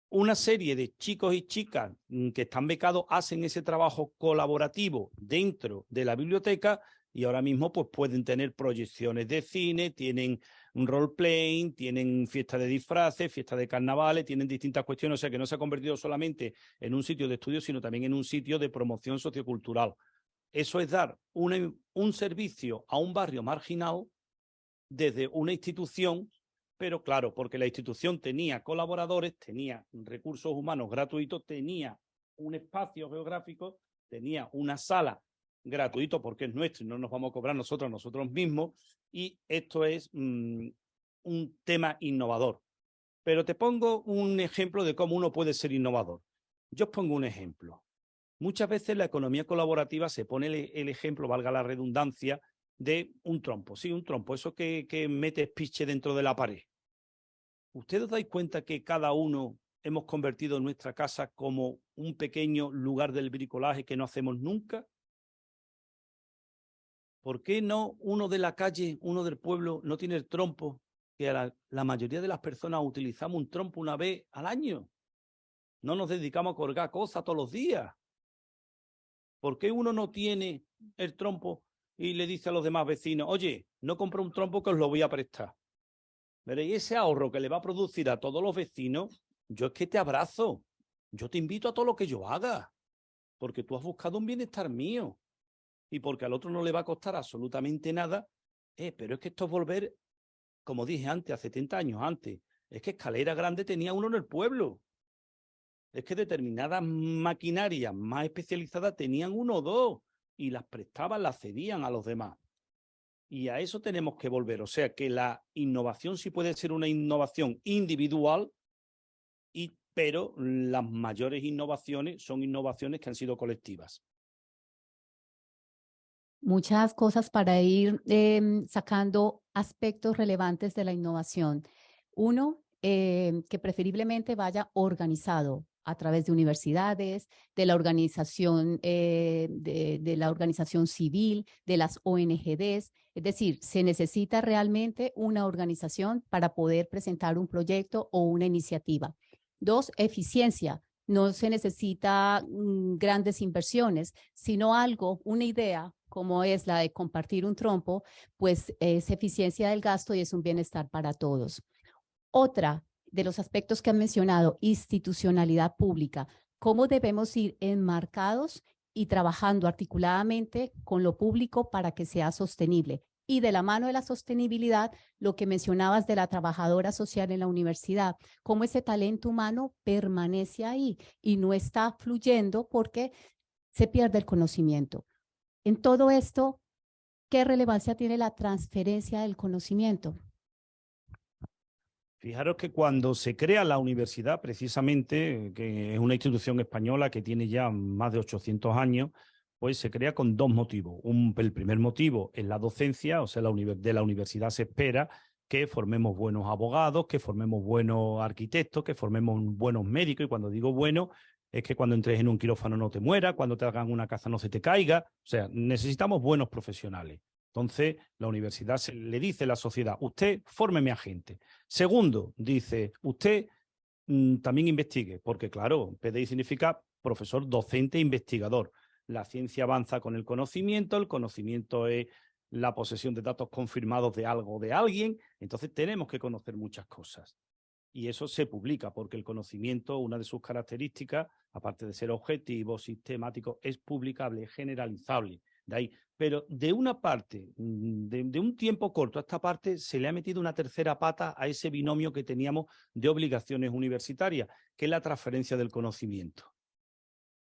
una serie de chicos y chicas que están becados hacen ese trabajo colaborativo dentro de la biblioteca y ahora mismo pues pueden tener proyecciones de cine, tienen un role-playing, tienen fiestas de disfraces, fiestas de carnavales, tienen distintas cuestiones, o sea que no se ha convertido solamente en un sitio de estudio, sino también en un sitio de promoción sociocultural. Eso es dar un servicio a un barrio marginal desde una institución, pero claro, porque la institución tenía colaboradores, tenía recursos humanos gratuitos, tenía un espacio geográfico, tenía una sala gratuito porque es nuestro y no nos vamos a cobrar nosotros mismos, y esto es un tema innovador. Pero te pongo un ejemplo de cómo uno puede ser innovador. Yo os pongo un ejemplo. Muchas veces la economía colaborativa se pone el ejemplo, valga la redundancia, de un trompo. Sí, un trompo, eso que mete piche dentro de la pared. ¿Ustedes os dais cuenta que cada uno hemos convertido nuestra casa como un pequeño lugar del bricolaje que no hacemos nunca? ¿Por qué no uno de la calle, uno del pueblo, no tiene el trompo? Que la mayoría de las personas utilizamos un trompo una vez al año. No nos dedicamos a colgar cosas todos los días. ¿Por qué uno no tiene el trompo y le dice a los demás vecinos, oye, no compro un trompo que os lo voy a prestar? Veréis, ese ahorro que le va a producir a todos los vecinos, yo es que te abrazo. Yo te invito a todo lo que yo haga, porque tú has buscado un bienestar mío y porque al otro no le va a costar absolutamente nada. Pero es que esto es volver, como dije antes, a 70 años antes. Es que escalera grande tenía uno en el pueblo. Es que determinadas maquinarias más especializadas tenían uno o dos y las prestaban, las cedían a los demás. Y a eso tenemos que volver. O sea que la innovación sí puede ser una innovación individual, pero las mayores innovaciones son innovaciones que han sido colectivas. Muchas cosas para ir sacando aspectos relevantes de la innovación. Uno, que preferiblemente vaya organizado a través de universidades, de la organización, de la organización civil, de las ONGs. Es decir, se necesita realmente una organización para poder presentar un proyecto o una iniciativa. Dos, eficiencia. No se necesita grandes inversiones, sino algo, una idea, como es la de compartir un trompo, pues es eficiencia del gasto y es un bienestar para todos. Otra de los aspectos que han mencionado, institucionalidad pública. ¿Cómo debemos ir enmarcados y trabajando articuladamente con lo público para que sea sostenible? Y de la mano de la sostenibilidad, lo que mencionabas de la trabajadora social en la universidad, cómo ese talento humano permanece ahí y no está fluyendo porque se pierde el conocimiento. En todo esto, ¿qué relevancia tiene la transferencia del conocimiento? Fijaros que cuando se crea la universidad, precisamente, que es una institución española que tiene ya más de 800 años, pues se crea con dos motivos. El primer motivo es la docencia, o sea, de la universidad se espera que formemos buenos abogados, que formemos buenos arquitectos, que formemos buenos médicos, y cuando digo bueno, es que cuando entres en un quirófano no te mueras, cuando te hagan una casa no se te caiga, o sea, necesitamos buenos profesionales. Entonces, la universidad le dice a la sociedad, usted fórmeme a gente. Segundo, dice, usted también investigue, porque claro, PDI significa profesor, docente, investigador. La ciencia avanza con el conocimiento es la posesión de datos confirmados de algo o de alguien, entonces tenemos que conocer muchas cosas. Y eso se publica, porque el conocimiento, una de sus características, aparte de ser objetivo, sistemático, es publicable, es generalizable. De ahí. Pero de una parte, de un tiempo corto a esta parte, se le ha metido una tercera pata a ese binomio que teníamos de obligaciones universitarias, que es la transferencia del conocimiento.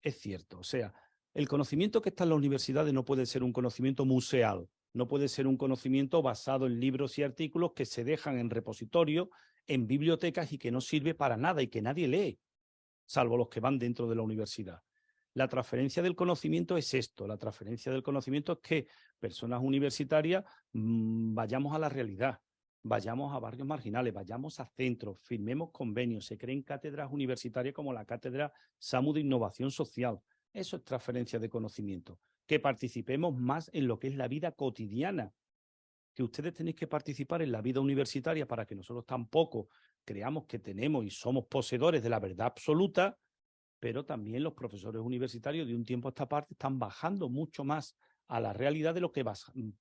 Es cierto, o sea, el conocimiento que está en las universidades no puede ser un conocimiento museal, no puede ser un conocimiento basado en libros y artículos que se dejan en repositorios, en bibliotecas y que no sirve para nada y que nadie lee, salvo los que van dentro de la universidad. La transferencia del conocimiento es esto, la transferencia del conocimiento es que personas universitarias vayamos a la realidad, vayamos a barrios marginales, vayamos a centros, firmemos convenios, se creen cátedras universitarias como la Cátedra SAMU de Innovación Social. Eso es transferencia de conocimiento, que participemos más en lo que es la vida cotidiana, que ustedes tenéis que participar en la vida universitaria para que nosotros tampoco creamos que tenemos y somos poseedores de la verdad absoluta, pero también los profesores universitarios de un tiempo a esta parte están bajando mucho más a la realidad de lo que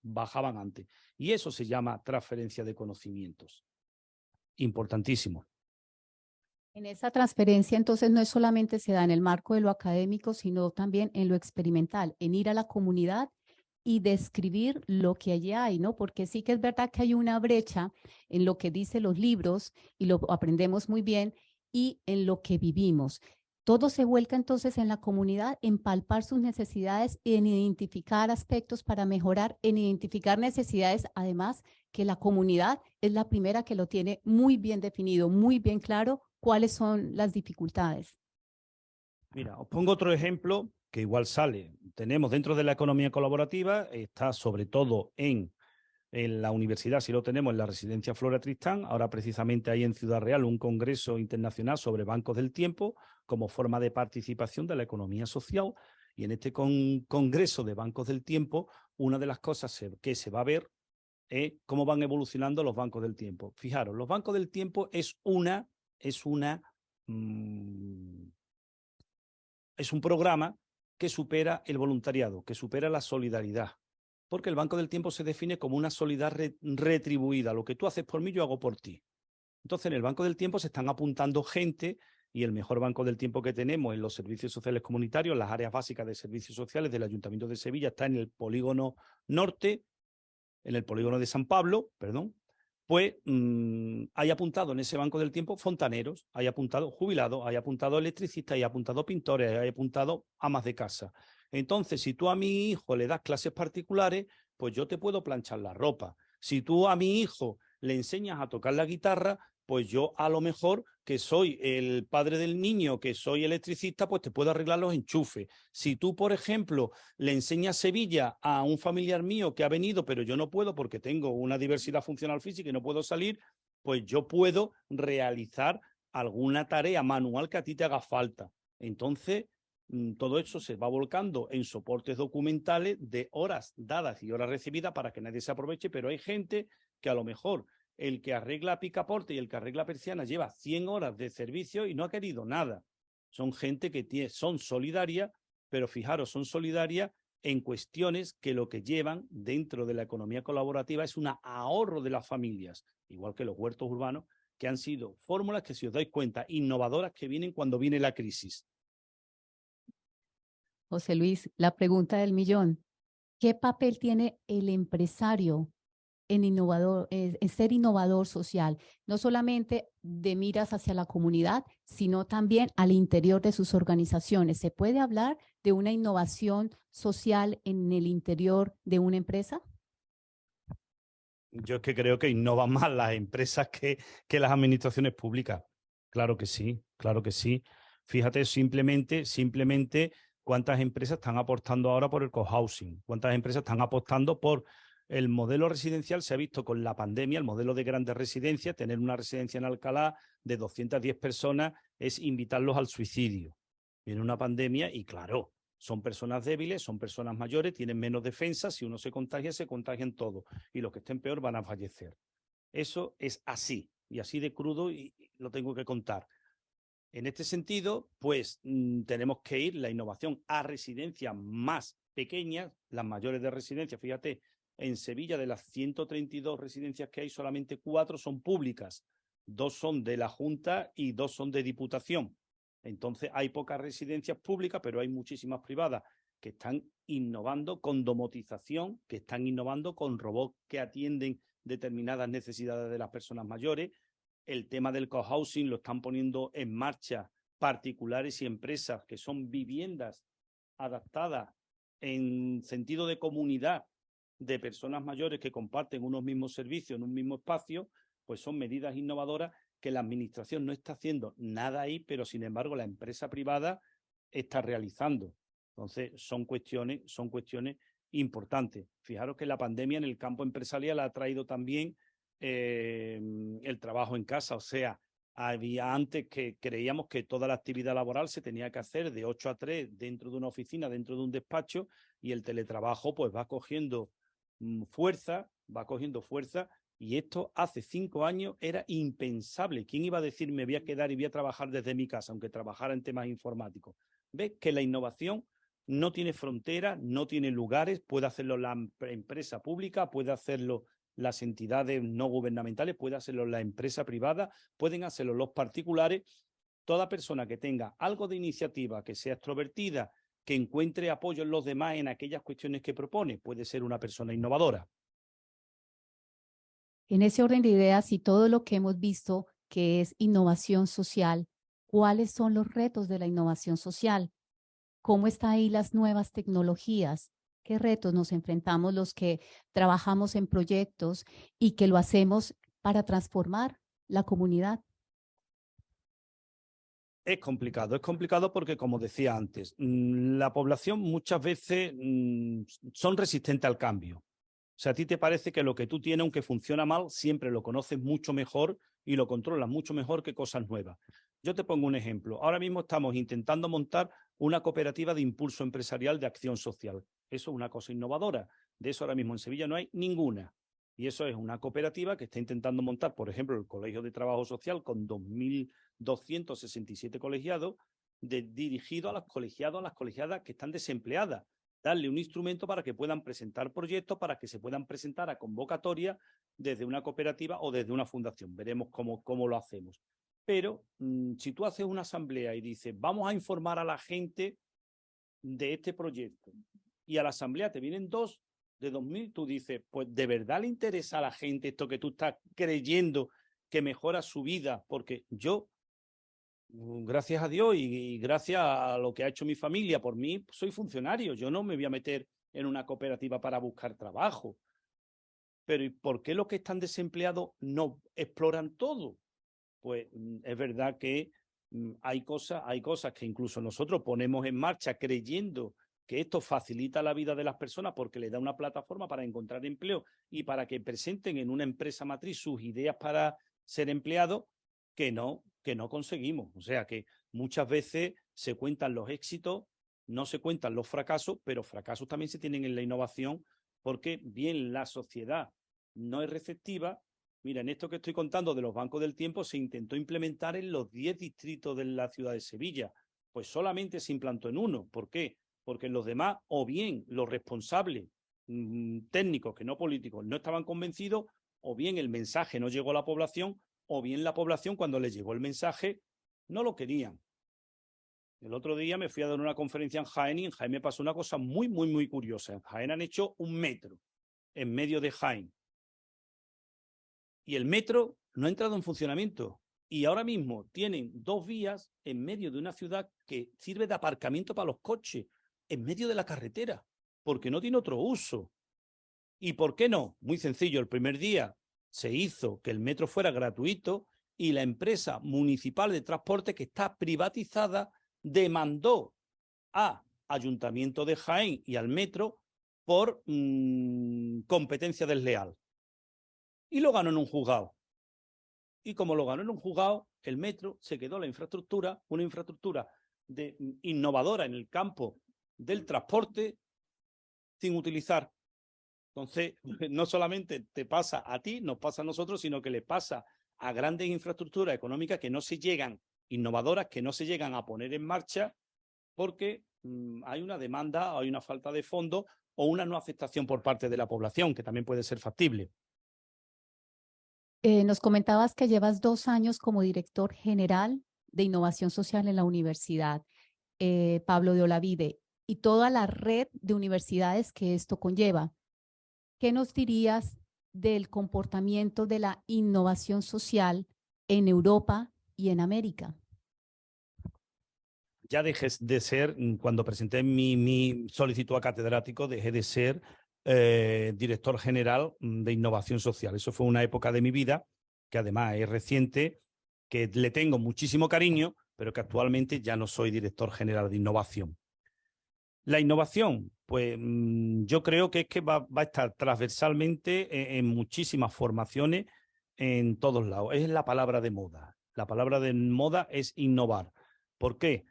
bajaban antes. Y eso se llama transferencia de conocimientos. Importantísimo. En esa transferencia, entonces, no es solamente se da en el marco de lo académico, sino también en lo experimental, en ir a la comunidad y describir lo que allí hay, ¿no? Porque sí que es verdad que hay una brecha en lo que dicen los libros y lo aprendemos muy bien y en lo que vivimos. Todo se vuelca entonces en la comunidad, en palpar sus necesidades, en identificar aspectos para mejorar, en identificar necesidades, además que la comunidad es la primera que lo tiene muy bien definido, muy bien claro cuáles son las dificultades. Mira, os pongo otro ejemplo que igual sale. Tenemos dentro de la economía colaborativa, está sobre todo en la universidad, si lo tenemos, en la residencia Flora Tristán. Ahora precisamente hay en Ciudad Real un congreso internacional sobre bancos del tiempo como forma de participación de la economía social. Y en este congreso de bancos del tiempo, una de las cosas que se va a ver es cómo van evolucionando los bancos del tiempo. Fijaros, los bancos del tiempo es un programa que supera el voluntariado, que supera la solidaridad. Porque el Banco del Tiempo se define como una solidaridad retribuida. Lo que tú haces por mí, yo hago por ti. Entonces, en el Banco del Tiempo se están apuntando gente, y el mejor Banco del Tiempo que tenemos en los servicios sociales comunitarios, las áreas básicas de servicios sociales del Ayuntamiento de Sevilla, está en el polígono norte, en el polígono de San Pablo, perdón. Pues hay apuntado en ese Banco del Tiempo fontaneros, hay apuntado jubilados, hay apuntado electricistas, hay apuntado pintores, hay apuntado amas de casa. Entonces, si tú a mi hijo le das clases particulares, pues yo te puedo planchar la ropa. Si tú a mi hijo le enseñas a tocar la guitarra, pues yo a lo mejor, que soy el padre del niño, que soy electricista, pues te puedo arreglar los enchufes. Si tú, por ejemplo, le enseñas Sevilla a un familiar mío que ha venido, pero yo no puedo porque tengo una diversidad funcional física y no puedo salir, pues yo puedo realizar alguna tarea manual que a ti te haga falta. Entonces, todo eso se va volcando en soportes documentales de horas dadas y horas recibidas para que nadie se aproveche, pero hay gente que a lo mejor el que arregla picaporte y el que arregla persianas lleva 100 horas de servicio y no ha querido nada. Son gente que son solidarias, pero fijaros, son solidarias en cuestiones que lo que llevan dentro de la economía colaborativa es un ahorro de las familias, igual que los huertos urbanos, que han sido fórmulas que, si os dais cuenta, innovadoras, que vienen cuando viene la crisis. José Luis, la pregunta del millón. ¿Qué papel tiene el empresario en ser innovador social? No solamente de miras hacia la comunidad, sino también al interior de sus organizaciones. ¿Se puede hablar de una innovación social en el interior de una empresa? Yo es que creo que innovan más las empresas que las administraciones públicas. Claro que sí, claro que sí. Fíjate simplemente cuántas empresas están apostando ahora por el cohousing, cuántas empresas están apostando por el modelo residencial. Se ha visto con la pandemia, el modelo de grandes residencias, tener una residencia en Alcalá de 210 personas es invitarlos al suicidio. Viene una pandemia y claro, son personas débiles, son personas mayores, tienen menos defensa, si uno se contagian todos y los que estén peor van a fallecer. Eso es así, y así de crudo, y lo tengo que contar. En este sentido, pues tenemos que ir la innovación a residencias más pequeñas, las mayores de residencias. Fíjate, en Sevilla, de las 132 residencias que hay, solamente 4 son públicas, 2 son de la Junta y 2 son de Diputación. Entonces hay pocas residencias públicas, pero hay muchísimas privadas que están innovando con domotización, que están innovando con robots que atienden determinadas necesidades de las personas mayores. El tema del cohousing lo están poniendo en marcha particulares y empresas que son viviendas adaptadas en sentido de comunidad de personas mayores que comparten unos mismos servicios en un mismo espacio. Pues son medidas innovadoras que la administración no está haciendo nada ahí, pero sin embargo la empresa privada está realizando. Entonces son cuestiones importantes. Fijaros que la pandemia en el campo empresarial ha traído también el trabajo en casa. O sea, había antes que creíamos que toda la actividad laboral se tenía que hacer de 8 a 3 dentro de una oficina, dentro de un despacho, y el teletrabajo pues va cogiendo fuerza, y esto hace 5 años era impensable. ¿Quién iba a decir me voy a quedar y voy a trabajar desde mi casa, aunque trabajara en temas informáticos? ¿Ves que la innovación no tiene fronteras, no tiene lugares? Puede hacerlo la empresa pública, puede hacerlo las entidades no gubernamentales, puede hacerlo la empresa privada, pueden hacerlo los particulares. Toda persona que tenga algo de iniciativa, que sea extrovertida, que encuentre apoyo en los demás en aquellas cuestiones que propone, puede ser una persona innovadora. En ese orden de ideas y todo lo que hemos visto que es innovación social, ¿cuáles son los retos de la innovación social? ¿Cómo están ahí las nuevas tecnologías? ¿Qué retos nos enfrentamos los que trabajamos en proyectos y que lo hacemos para transformar la comunidad? Es complicado porque, como decía antes, la población muchas veces son resistentes al cambio. O sea, a ti te parece que lo que tú tienes, aunque funciona mal, siempre lo conoces mucho mejor y lo controlas mucho mejor que cosas nuevas. Yo te pongo un ejemplo. Ahora mismo estamos intentando montar una cooperativa de impulso empresarial de acción social. Eso es una cosa innovadora. De eso ahora mismo en Sevilla no hay ninguna. Y eso es una cooperativa que está intentando montar, por ejemplo, el Colegio de Trabajo Social con 2.267 colegiados, dirigido a los colegiados, a las colegiadas que están desempleadas. Darle un instrumento para que puedan presentar proyectos, para que se puedan presentar a convocatoria desde una cooperativa o desde una fundación. Veremos cómo lo hacemos. Pero si tú haces una asamblea y dices, vamos a informar a la gente de este proyecto, y a la asamblea te vienen 2 de 2.000, tú dices, pues ¿de verdad le interesa a la gente esto que tú estás creyendo que mejora su vida? Porque yo, gracias a Dios y gracias a lo que ha hecho mi familia por mí, soy funcionario. Yo no me voy a meter en una cooperativa para buscar trabajo. Pero ¿y por qué los que están desempleados no exploran todo? Pues es verdad que hay cosas que incluso nosotros ponemos en marcha creyendo que esto facilita la vida de las personas porque les da una plataforma para encontrar empleo y para que presenten en una empresa matriz sus ideas para ser empleados, que no conseguimos. O sea que muchas veces se cuentan los éxitos, no se cuentan los fracasos, pero fracasos también se tienen en la innovación porque bien la sociedad no es receptiva. Mira, en esto que estoy contando de los bancos del tiempo se intentó implementar en los 10 distritos de la ciudad de Sevilla. Pues solamente se implantó en uno. ¿Por qué? Porque en los demás, o bien los responsables técnicos, que no políticos, no estaban convencidos, o bien el mensaje no llegó a la población, o bien la población, cuando les llegó el mensaje, no lo querían. El otro día me fui a dar una conferencia en Jaén y en Jaén me pasó una cosa muy, muy, muy curiosa. En Jaén han hecho un metro en medio de Jaén. Y el metro no ha entrado en funcionamiento. Y ahora mismo tienen 2 vías en medio de una ciudad que sirve de aparcamiento para los coches, en medio de la carretera, porque no tiene otro uso. ¿Y por qué no? Muy sencillo, el primer día se hizo que el metro fuera gratuito y la empresa municipal de transporte, que está privatizada, demandó a Ayuntamiento de Jaén y al metro por competencia desleal. Y lo ganó en un juzgado. Y como lo ganó en un juzgado, el metro se quedó la infraestructura, una infraestructura innovadora en el campo del transporte, sin utilizar. Entonces, no solamente te pasa a ti, nos pasa a nosotros, sino que le pasa a grandes infraestructuras económicas que no se llegan, innovadoras, que no se llegan a poner en marcha porque hay una demanda, hay una falta de fondos o una no aceptación por parte de la población, que también puede ser factible. Nos comentabas que llevas 2 años como director general de innovación social en la universidad, Pablo de Olavide, y toda la red de universidades que esto conlleva. ¿Qué nos dirías del comportamiento de la innovación social en Europa y en América? Ya dejé de ser, cuando presenté mi solicitud a catedrático, dejé de ser director general de innovación social. Eso fue una época de mi vida, que además es reciente, que le tengo muchísimo cariño, pero que actualmente ya no soy director general de innovación. La innovación, pues yo creo que es que va a estar transversalmente en muchísimas formaciones en todos lados. Es la palabra de moda. La palabra de moda es innovar. ¿Por qué?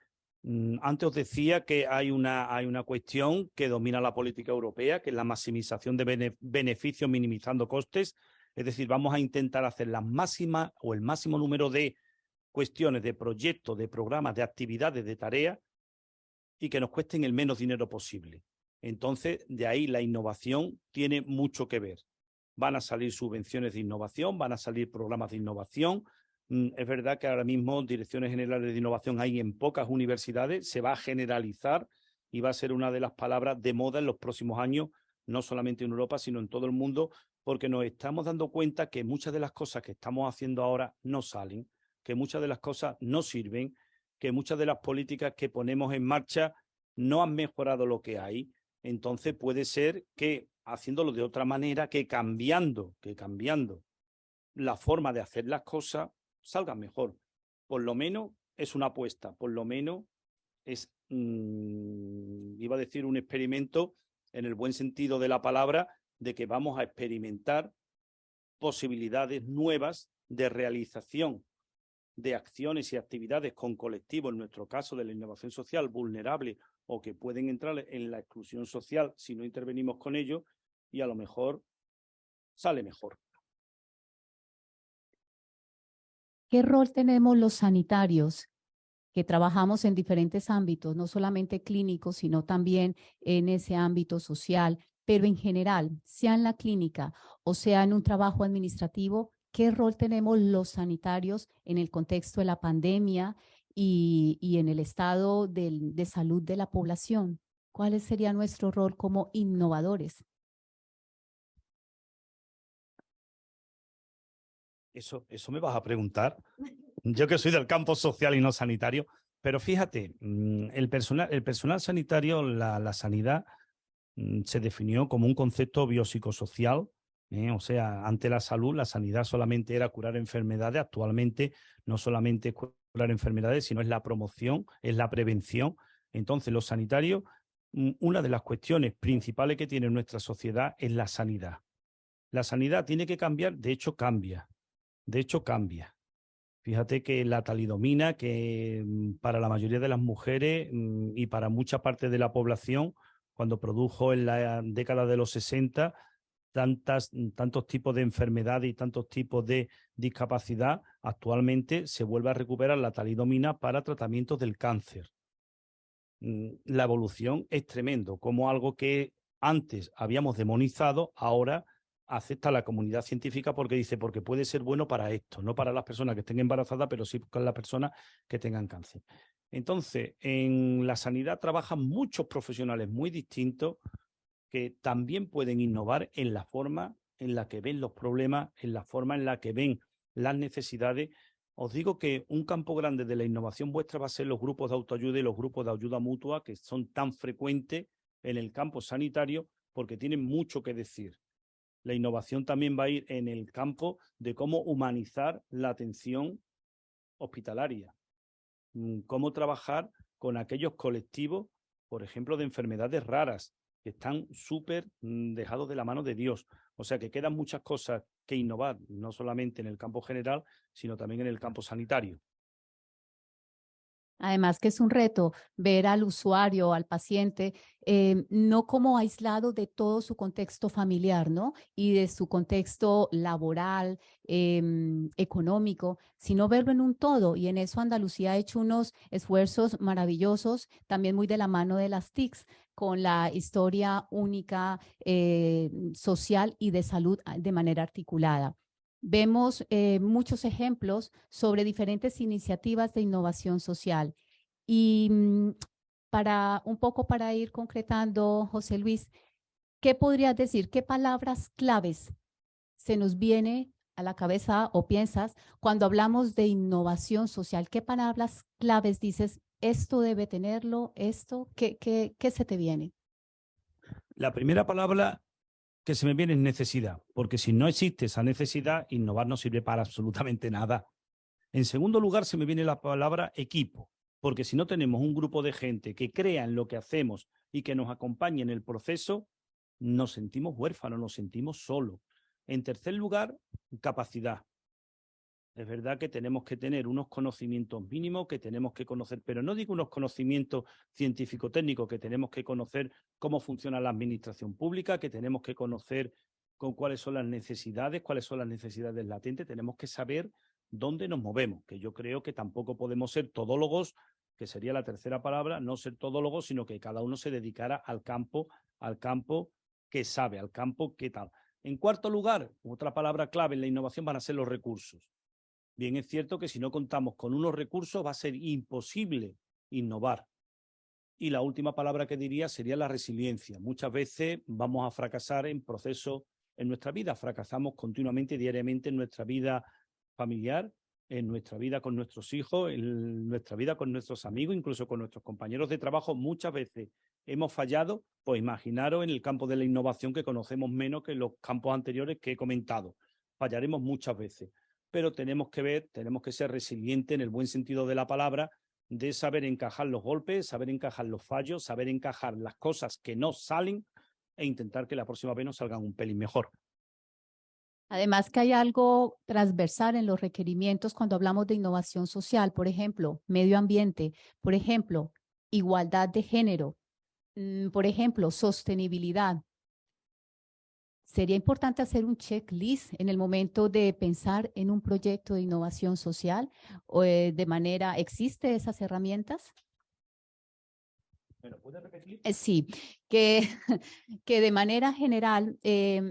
Antes os decía que hay una cuestión que domina la política europea, que es la maximización de beneficios minimizando costes. Es decir, vamos a intentar hacer las máximas o el máximo número de cuestiones, de proyectos, de programas, de actividades, de tareas, y que nos cuesten el menos dinero posible. Entonces, de ahí la innovación tiene mucho que ver. Van a salir subvenciones de innovación, van a salir programas de innovación. Es verdad que ahora mismo direcciones generales de innovación hay en pocas universidades, se va a generalizar y va a ser una de las palabras de moda en los próximos años, no solamente en Europa, sino en todo el mundo, porque nos estamos dando cuenta que muchas de las cosas que estamos haciendo ahora no salen, que muchas de las cosas no sirven, que muchas de las políticas que ponemos en marcha no han mejorado lo que hay. Entonces puede ser que haciéndolo de otra manera, que cambiando la forma de hacer las cosas, salgan mejor. Por lo menos es una apuesta, por lo menos es, iba a decir, un experimento en el buen sentido de la palabra, de que vamos a experimentar posibilidades nuevas de realización de acciones y actividades con colectivos, en nuestro caso de la innovación social vulnerable o que pueden entrar en la exclusión social si no intervenimos con ellos, y a lo mejor sale mejor. ¿Qué rol tenemos los sanitarios que trabajamos en diferentes ámbitos, no solamente clínicos, sino también en ese ámbito social, pero en general, sea en la clínica o sea en un trabajo administrativo? ¿Qué rol tenemos los sanitarios en el contexto de la pandemia y en el estado de salud de la población? ¿Cuál sería nuestro rol como innovadores? Eso me vas a preguntar. Yo que soy del campo social y no sanitario, pero fíjate, el personal sanitario, la sanidad, se definió como un concepto biopsicosocial, o sea, ante la salud, la sanidad solamente era curar enfermedades. Actualmente no solamente es curar enfermedades, sino es la promoción, es la prevención. Entonces, los sanitarios, una de las cuestiones principales que tiene nuestra sociedad es la sanidad. La sanidad tiene que cambiar, de hecho cambia. Fíjate que la talidomina, que para la mayoría de las mujeres y para mucha parte de la población, cuando produjo en la década de los 60 tantos tipos de enfermedades y tantos tipos de discapacidad, actualmente se vuelve a recuperar la talidomina para tratamientos del cáncer. La evolución es tremendo, como algo que antes habíamos demonizado, ahora acepta la comunidad científica porque dice, porque puede ser bueno para esto, no para las personas que estén embarazadas, pero sí para las personas que tengan cáncer. Entonces, en la sanidad trabajan muchos profesionales muy distintos que también pueden innovar en la forma en la que ven los problemas, en la forma en la que ven las necesidades. Os digo que un campo grande de la innovación vuestra va a ser los grupos de autoayuda y los grupos de ayuda mutua, que son tan frecuentes en el campo sanitario porque tienen mucho que decir. La innovación también va a ir en el campo de cómo humanizar la atención hospitalaria, cómo trabajar con aquellos colectivos, por ejemplo, de enfermedades raras, que están súper dejados de la mano de Dios. O sea que quedan muchas cosas que innovar, no solamente en el campo general, sino también en el campo sanitario. Además que es un reto ver al usuario, al paciente, no como aislado de todo su contexto familiar, ¿no? Y de su contexto laboral, económico, sino verlo en un todo. Y en eso Andalucía ha hecho unos esfuerzos maravillosos, también muy de la mano de las TICs, con la historia única social y de salud de manera articulada. Vemos muchos ejemplos sobre diferentes iniciativas de innovación social. Y para ir concretando, José Luis, ¿qué podrías decir? ¿Qué palabras claves se nos viene a la cabeza o piensas cuando hablamos de innovación social? ¿Qué palabras claves dices, esto debe tenerlo, esto? ¿Qué se te viene? La primera palabra que se me viene es necesidad, porque si no existe esa necesidad, innovar no sirve para absolutamente nada. En segundo lugar, se me viene la palabra equipo, porque si no tenemos un grupo de gente que crea en lo que hacemos y que nos acompañe en el proceso, nos sentimos huérfanos, nos sentimos solos. En tercer lugar, capacidad. Es verdad que tenemos que tener unos conocimientos mínimos, que tenemos que conocer, pero no digo unos conocimientos científico-técnicos, que tenemos que conocer cómo funciona la administración pública, que tenemos que conocer cuáles son las necesidades latentes, tenemos que saber dónde nos movemos, que yo creo que tampoco podemos ser todólogos, que sería la tercera palabra, no ser todólogos, sino que cada uno se dedicara al campo que sabe, al campo que tal. En cuarto lugar, otra palabra clave en la innovación van a ser los recursos. Bien, es cierto que si no contamos con unos recursos va a ser imposible innovar. Y la última palabra que diría sería la resiliencia. Muchas veces vamos a fracasar en procesos en nuestra vida. Fracasamos continuamente, diariamente en nuestra vida familiar, en nuestra vida con nuestros hijos, en nuestra vida con nuestros amigos, incluso con nuestros compañeros de trabajo. Muchas veces hemos fallado, pues imaginaros en el campo de la innovación, que conocemos menos que los campos anteriores que he comentado. Fallaremos muchas veces. pero tenemos que ser resilientes en el buen sentido de la palabra, de saber encajar los golpes, saber encajar los fallos, saber encajar las cosas que no salen e intentar que la próxima vez nos salgan un pelín mejor. Además que hay algo transversal en los requerimientos cuando hablamos de innovación social, por ejemplo, medio ambiente, por ejemplo, igualdad de género, por ejemplo, sostenibilidad. Sería importante hacer un checklist en el momento de pensar en un proyecto de innovación social o ¿existen esas herramientas? ¿Me lo puedes repetir? Sí, que de manera general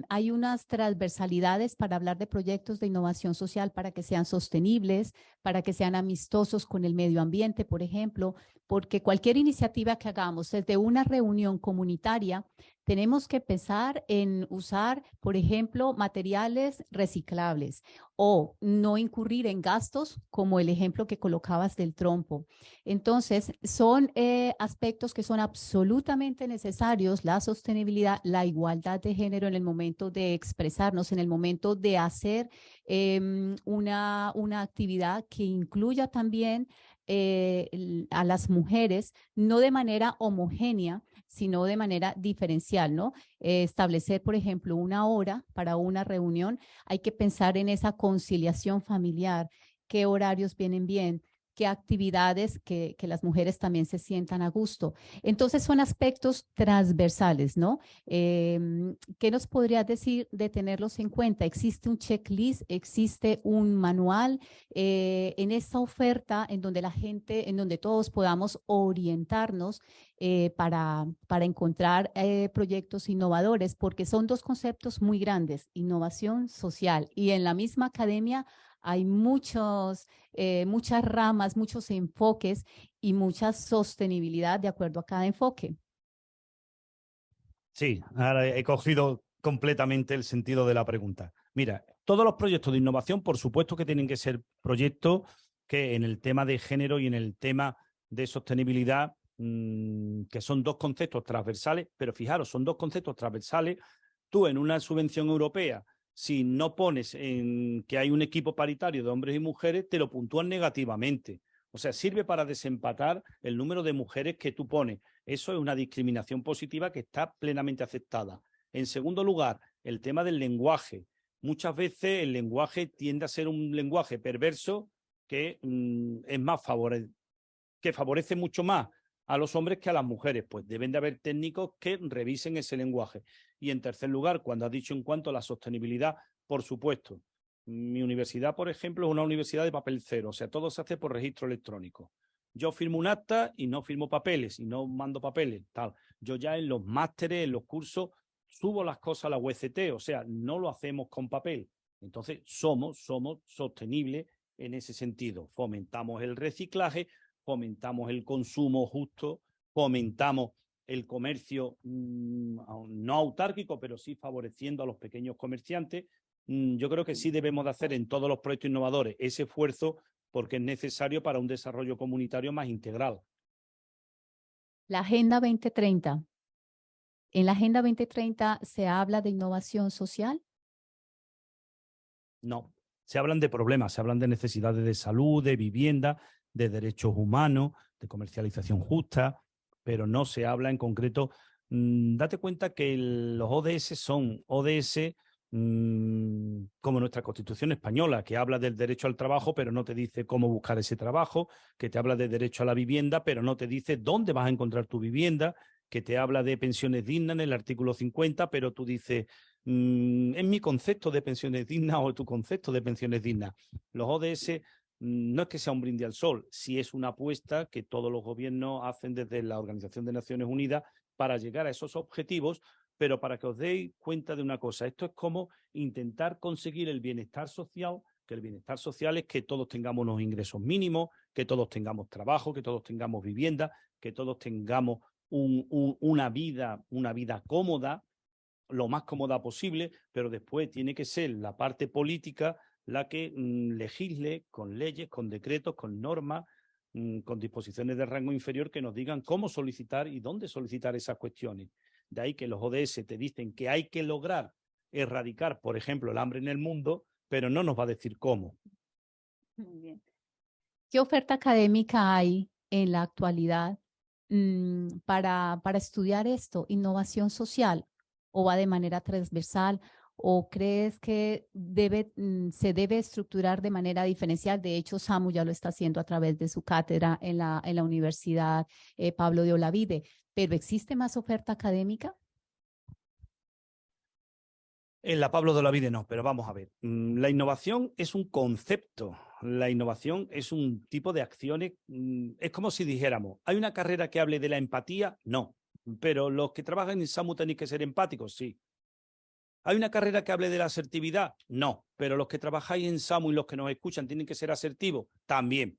hay unas transversalidades para hablar de proyectos de innovación social para que sean sostenibles, para que sean amistosos con el medio ambiente, por ejemplo, porque cualquier iniciativa que hagamos desde una reunión comunitaria, tenemos que pensar en usar, por ejemplo, materiales reciclables o no incurrir en gastos como el ejemplo que colocabas del trompo. Entonces, son aspectos que son absolutamente necesarios, la sostenibilidad, la igualdad de género en el momento de expresarnos, en el momento de hacer una actividad que incluya también a las mujeres, no de manera homogénea, sino de manera diferencial, ¿no? Establecer, por ejemplo, una hora para una reunión, hay que pensar en esa conciliación familiar, qué horarios vienen bien, qué actividades que las mujeres también se sientan a gusto. Entonces son aspectos transversales, ¿no? ¿Qué nos podrías decir de tenerlos en cuenta? ¿Existe un checklist? ¿Existe un manual en esta oferta en donde todos podamos orientarnos para encontrar proyectos innovadores? Porque son dos conceptos muy grandes, innovación social, y en la misma academia hay muchas ramas, muchos enfoques y mucha sostenibilidad de acuerdo a cada enfoque. Sí, ahora he cogido completamente el sentido de la pregunta. Mira, todos los proyectos de innovación, por supuesto que tienen que ser proyectos que en el tema de género y en el tema de sostenibilidad, que son dos conceptos transversales, pero fijaros, son dos conceptos transversales. Tú en una subvención europea, si no pones en que hay un equipo paritario de hombres y mujeres, te lo puntúan negativamente. O sea, sirve para desempatar el número de mujeres que tú pones. Eso es una discriminación positiva que está plenamente aceptada. En segundo lugar, el tema del lenguaje. Muchas veces el lenguaje tiende a ser un lenguaje perverso que que favorece mucho más a los hombres que a las mujeres. Pues deben de haber técnicos que revisen ese lenguaje. Y en tercer lugar, cuando has dicho en cuanto a la sostenibilidad, por supuesto, mi universidad, por ejemplo, es una universidad de papel cero, o sea, todo se hace por registro electrónico. Yo firmo un acta y no firmo papeles, y no mando papeles, tal. Yo ya en los másteres, en los cursos, subo las cosas a la UECT, o sea, no lo hacemos con papel. Entonces, somos sostenibles en ese sentido. Fomentamos el reciclaje, fomentamos el consumo justo, fomentamos el comercio no autárquico, pero sí favoreciendo a los pequeños comerciantes. Yo creo que sí debemos de hacer en todos los proyectos innovadores ese esfuerzo porque es necesario para un desarrollo comunitario más integral. La Agenda 2030. ¿En la Agenda 2030 se habla de innovación social? No, se hablan de problemas, se hablan de necesidades de salud, de vivienda, de derechos humanos, de comercialización justa, pero no se habla en concreto. Date cuenta que los ODS son ODS como nuestra Constitución española, que habla del derecho al trabajo, pero no te dice cómo buscar ese trabajo, que te habla de derecho a la vivienda, pero no te dice dónde vas a encontrar tu vivienda, que te habla de pensiones dignas en el artículo 50, pero tú dices, es mi concepto de pensiones dignas o tu concepto de pensiones dignas. Los ODS no es que sea un brindis al sol, sí es una apuesta que todos los gobiernos hacen desde la Organización de Naciones Unidas para llegar a esos objetivos, pero para que os deis cuenta de una cosa, esto es como intentar conseguir el bienestar social, que el bienestar social es que todos tengamos unos ingresos mínimos, que todos tengamos trabajo, que todos tengamos vivienda, que todos tengamos una vida cómoda, lo más cómoda posible, pero después tiene que ser la parte política la que legisle con leyes, con decretos, con normas, con disposiciones de rango inferior que nos digan cómo solicitar y dónde solicitar esas cuestiones. De ahí que los ODS te dicen que hay que lograr erradicar, por ejemplo, el hambre en el mundo, pero no nos va a decir cómo. Muy bien. ¿Qué oferta académica hay en la actualidad para estudiar esto, innovación social, o va de manera transversal, o crees que se debe estructurar de manera diferencial? De hecho, SAMU ya lo está haciendo a través de su cátedra en la Universidad Pablo de Olavide, pero ¿existe más oferta académica? En la Pablo de Olavide no, pero vamos a ver. La innovación es un concepto, la innovación es un tipo de acciones. Es como si dijéramos, ¿hay una carrera que hable de la empatía? No, pero los que trabajan en SAMU tenéis que ser empáticos, sí. ¿Hay una carrera que hable de la asertividad? No, pero los que trabajáis en SAMU y los que nos escuchan tienen que ser asertivos, también.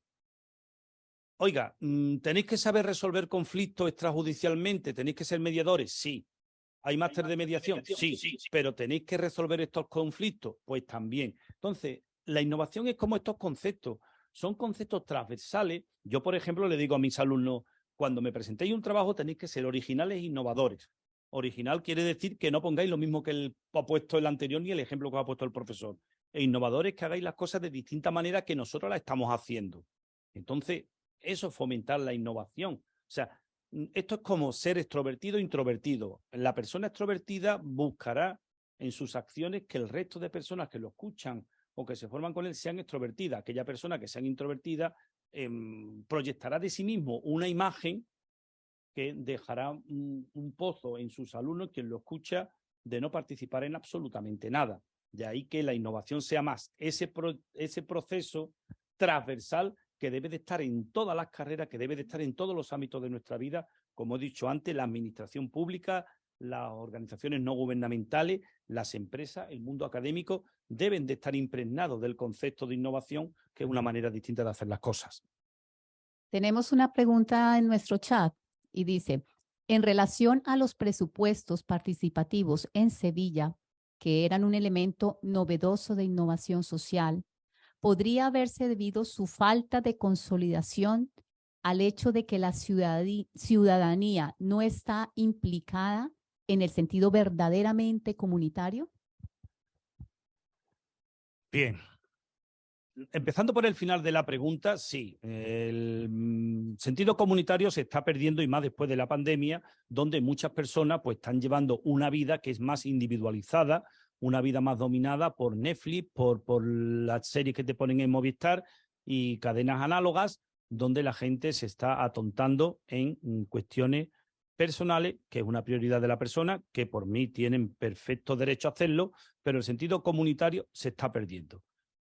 Oiga, ¿tenéis que saber resolver conflictos extrajudicialmente? ¿Tenéis que ser mediadores? Sí. ¿Hay máster de mediación? Sí, pero ¿tenéis que resolver estos conflictos? Pues también. Entonces, la innovación es como estos conceptos. Son conceptos transversales. Yo, por ejemplo, le digo a mis alumnos, cuando me presentéis un trabajo tenéis que ser originales e innovadores. Original quiere decir que no pongáis lo mismo que ha puesto el anterior ni el ejemplo que ha puesto el profesor. E innovadores que hagáis las cosas de distinta manera que nosotros las estamos haciendo. Entonces, eso es fomentar la innovación. O sea, esto es como ser extrovertido e introvertido. La persona extrovertida buscará en sus acciones que el resto de personas que lo escuchan o que se forman con él sean extrovertidas. Aquella persona que sea introvertida proyectará de sí mismo una imagen que dejará un pozo en sus alumnos, quien lo escucha, de no participar en absolutamente nada. De ahí que la innovación sea más ese proceso transversal que debe de estar en todas las carreras, que debe de estar en todos los ámbitos de nuestra vida, como he dicho antes, la administración pública, las organizaciones no gubernamentales, las empresas, el mundo académico, deben de estar impregnados del concepto de innovación, que es una manera distinta de hacer las cosas. Tenemos una pregunta en nuestro chat y dice, en relación a los presupuestos participativos en Sevilla, que eran un elemento novedoso de innovación social, ¿podría haberse debido su falta de consolidación al hecho de que la ciudadanía no está implicada en el sentido verdaderamente comunitario? Bien. Empezando por el final de la pregunta, sí, el sentido comunitario se está perdiendo y más después de la pandemia, donde muchas personas pues están llevando una vida que es más individualizada, una vida más dominada por Netflix, por las series que te ponen en Movistar y cadenas análogas, donde la gente se está atontando en cuestiones personales, que es una prioridad de la persona, que por mí tienen perfecto derecho a hacerlo, pero el sentido comunitario se está perdiendo.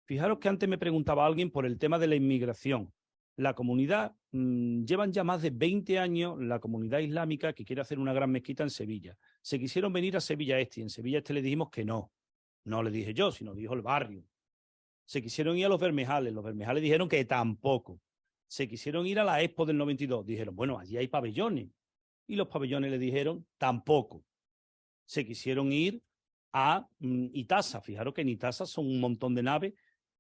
Fijaros que antes me preguntaba alguien por el tema de la inmigración. La comunidad, llevan ya más de 20 años la comunidad islámica que quiere hacer una gran mezquita en Sevilla. Se quisieron venir a Sevilla Este y en Sevilla Este le dijimos que no. No le dije yo, sino dijo el barrio. Se quisieron ir a los Bermejales dijeron que tampoco. Se quisieron ir a la Expo del 92, dijeron, bueno, allí hay pabellones. Y los pabellones le dijeron tampoco. Se quisieron ir a Itasa, fijaros que en Itasa son un montón de naves,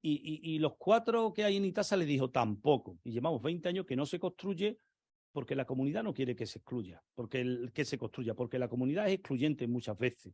y los 4 que hay en Itasa le dijo tampoco. Y llevamos 20 años que no se construye porque la comunidad no quiere que se excluya, que se construya, porque la comunidad es excluyente muchas veces.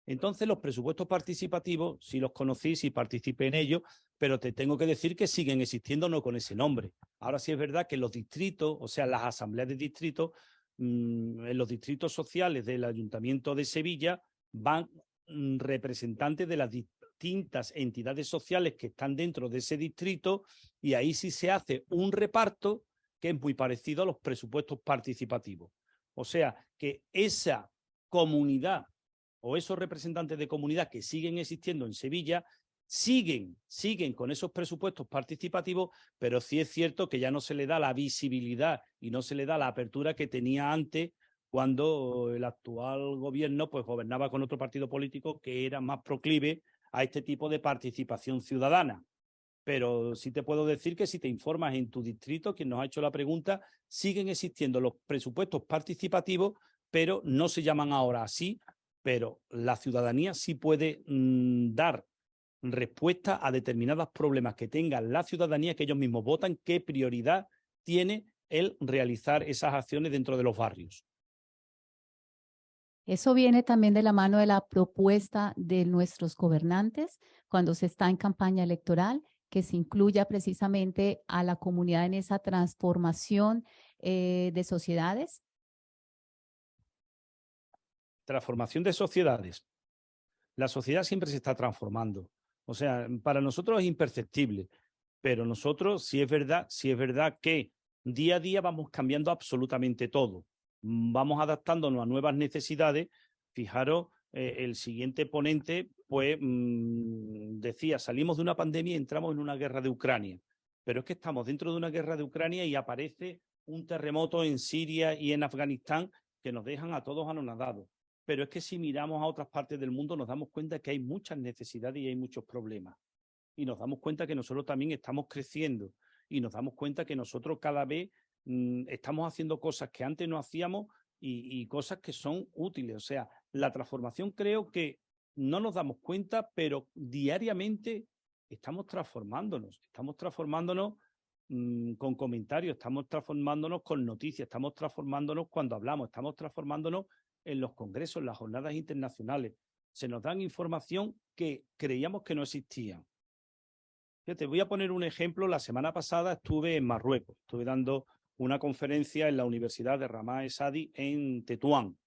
Entonces los presupuestos participativos, si los conocí, si participé en ellos, pero te tengo que decir que siguen existiendo no con ese nombre. Ahora sí es verdad que los distritos, o sea, las asambleas de distritos, en los distritos sociales del Ayuntamiento de Sevilla van representantes de las distintas entidades sociales que están dentro de ese distrito y ahí sí se hace un reparto que es muy parecido a los presupuestos participativos. O sea, que esa comunidad o esos representantes de comunidad que siguen existiendo en Sevilla siguen con esos presupuestos participativos, pero sí es cierto que ya no se le da la visibilidad y no se le da la apertura que tenía antes cuando el actual gobierno pues gobernaba con otro partido político que era más proclive a este tipo de participación ciudadana. Pero sí te puedo decir que si te informas en tu distrito, quien nos ha hecho la pregunta, siguen existiendo los presupuestos participativos, pero no se llaman ahora así, pero la ciudadanía sí puede dar respuesta a determinados problemas que tenga la ciudadanía, que ellos mismos votan, qué prioridad tiene el realizar esas acciones dentro de los barrios. Eso viene también de la mano de la propuesta de nuestros gobernantes cuando se está en campaña electoral, que se incluya precisamente a la comunidad en esa transformación de sociedades. Transformación de sociedades. La sociedad siempre se está transformando. O sea, para nosotros es imperceptible, pero nosotros sí es verdad que día a día vamos cambiando absolutamente todo. Vamos adaptándonos a nuevas necesidades. Fijaros, el siguiente ponente pues decía, salimos de una pandemia y entramos en una guerra de Ucrania. Pero es que estamos dentro de una guerra de Ucrania y aparece un terremoto en Siria y en Afganistán que nos dejan a todos anonadados. Pero es que si miramos a otras partes del mundo nos damos cuenta que hay muchas necesidades y hay muchos problemas. Y nos damos cuenta que nosotros también estamos creciendo y nos damos cuenta que nosotros cada vez estamos haciendo cosas que antes no hacíamos y cosas que son útiles. O sea, la transformación creo que no nos damos cuenta, pero diariamente estamos transformándonos con comentarios, estamos transformándonos con noticias, estamos transformándonos cuando hablamos, estamos transformándonos en los congresos, en las jornadas internacionales. Se nos dan información que creíamos que no existían. Te voy a poner un ejemplo. La semana pasada estuve en Marruecos, estuve dando una conferencia en la Universidad de Ramá Esadi en Tetuán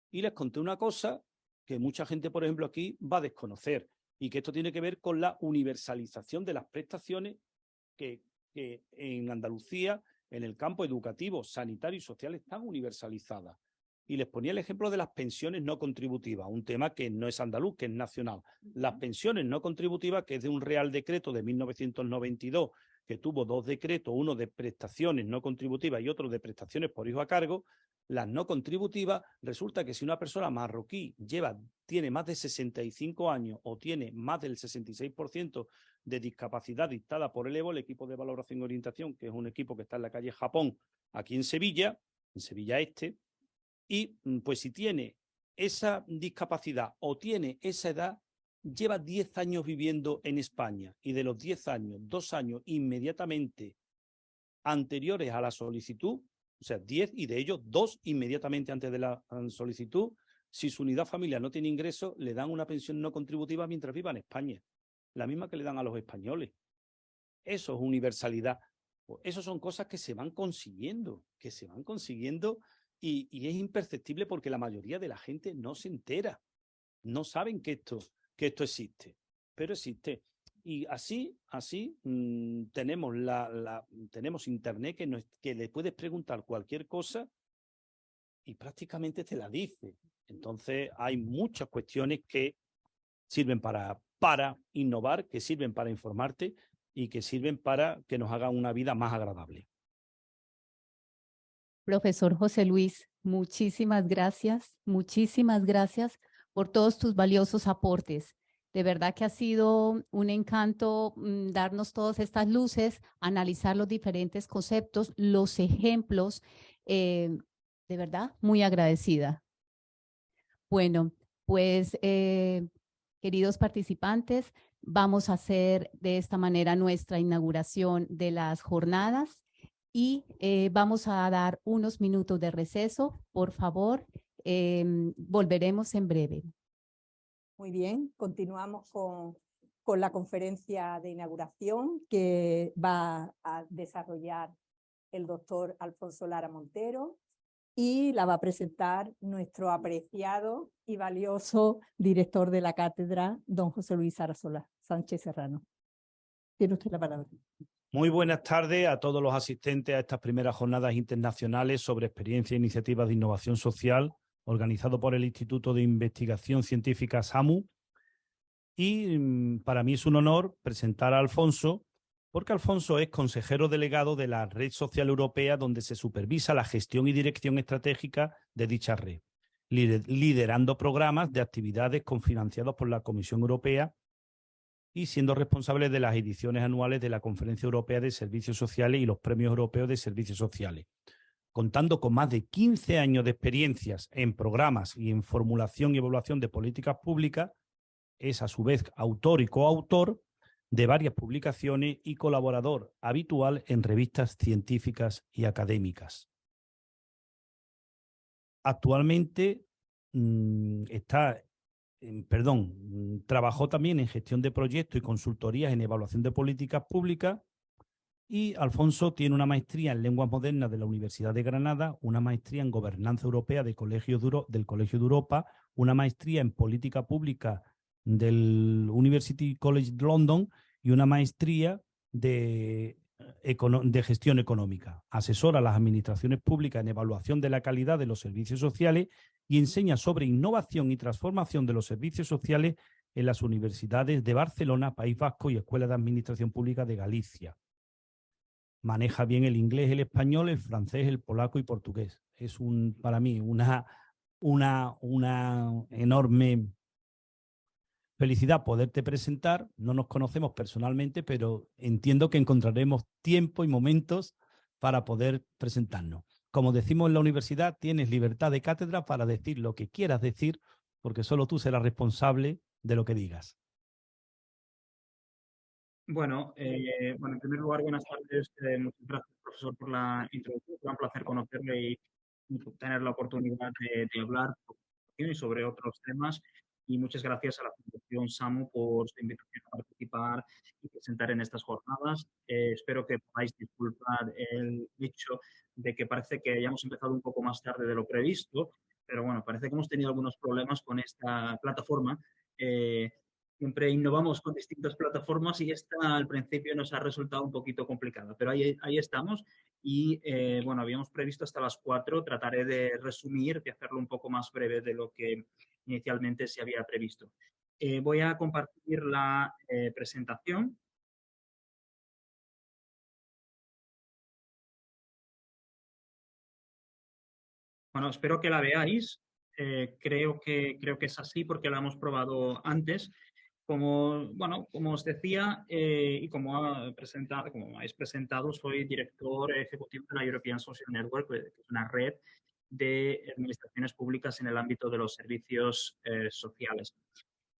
y les conté una cosa que mucha gente, por ejemplo, aquí va a desconocer y que esto tiene que ver con la universalización de las prestaciones que en Andalucía, en el campo educativo, sanitario y social, están universalizadas. Y les ponía el ejemplo de las pensiones no contributivas, un tema que no es andaluz, que es nacional. Las pensiones no contributivas, que es de un Real Decreto de 1992, que tuvo dos decretos, uno de prestaciones no contributivas y otro de prestaciones por hijo a cargo. Las no contributivas, resulta que si una persona marroquí tiene más de 65 años o tiene más del 66% de discapacidad dictada por el EVO, el equipo de valoración y orientación, que es un equipo que está en la calle Japón, aquí en Sevilla Este, y pues si tiene esa discapacidad o tiene esa edad, lleva 10 años viviendo en España y de los 10 años, 2 años inmediatamente anteriores a la solicitud, o sea, 10 y de ellos 2 inmediatamente antes de la solicitud, si su unidad familiar no tiene ingresos, le dan una pensión no contributiva mientras viva en España, la misma que le dan a los españoles. Eso es universalidad. Esas son cosas que se van consiguiendo, y es imperceptible porque la mayoría de la gente no se entera, no saben que esto existe, pero existe. Y así tenemos internet que le puedes preguntar cualquier cosa y prácticamente te la dice. Entonces hay muchas cuestiones que sirven para innovar, que sirven para informarte y que sirven para que nos hagan una vida más agradable. Profesor José Luis, muchísimas gracias por todos tus valiosos aportes. De verdad que ha sido un encanto darnos todas estas luces, analizar los diferentes conceptos, los ejemplos. De verdad, muy agradecida. Bueno, pues queridos participantes, vamos a hacer de esta manera nuestra inauguración de las jornadas. Y vamos a dar unos minutos de receso, por favor. Volveremos en breve. Muy bien, continuamos con la conferencia de inauguración que va a desarrollar el doctor Alfonso Lara Montero y la va a presentar nuestro apreciado y valioso director de la cátedra, don José Luis Arasola Sánchez Serrano. Tiene usted la palabra. Muy buenas tardes a todos los asistentes a estas primeras jornadas internacionales sobre experiencia e iniciativas de innovación social, organizado por el Instituto de Investigación Científica SAMU. Y para mí es un honor presentar a Alfonso, porque Alfonso es consejero delegado de la Red Social Europea, donde se supervisa la gestión y dirección estratégica de dicha red, liderando programas de actividades cofinanciados por la Comisión Europea y siendo responsable de las ediciones anuales de la Conferencia Europea de Servicios Sociales y los Premios Europeos de Servicios Sociales. Contando con más de 15 años de experiencias en programas y en formulación y evaluación de políticas públicas, es a su vez autor y coautor de varias publicaciones y colaborador habitual en revistas científicas y académicas. Actualmente trabajó también en gestión de proyectos y consultorías en evaluación de políticas públicas. Y Alfonso tiene una maestría en lenguas modernas de la Universidad de Granada, una maestría en gobernanza europea del Colegio de Europa, una maestría en política pública del University College London y una maestría de gestión económica. Asesora a las administraciones públicas en evaluación de la calidad de los servicios sociales y enseña sobre innovación y transformación de los servicios sociales en las universidades de Barcelona, País Vasco y Escuela de Administración Pública de Galicia. Maneja bien el inglés, el español, el francés, el polaco y portugués. Es para mí una enorme felicidad poderte presentar. No nos conocemos personalmente, pero entiendo que encontraremos tiempo y momentos para poder presentarnos. Como decimos en la universidad, tienes libertad de cátedra para decir lo que quieras decir, porque solo tú serás responsable de lo que digas. Bueno, en primer lugar, buenas tardes. Muchas gracias, profesor, por la introducción. Fue un placer conocerle y tener la oportunidad de hablar sobre otros temas. Y muchas gracias a la Fundación SAMU por su invitación a participar y presentar en estas jornadas. Espero que podáis disculpar el hecho de que parece que hayamos empezado un poco más tarde de lo previsto, pero bueno, parece que hemos tenido algunos problemas con esta plataforma. Siempre innovamos con distintas plataformas y esta al principio nos ha resultado un poquito complicada, pero ahí estamos y habíamos previsto hasta las 4, trataré de resumir, de hacerlo un poco más breve de lo que inicialmente se había previsto. Voy a compartir la presentación. Bueno, espero que la veáis. Creo que es así porque la hemos probado antes. Como os decía y como habéis presentado, soy director ejecutivo de la European Social Network, que es una red de administraciones públicas en el ámbito de los servicios sociales.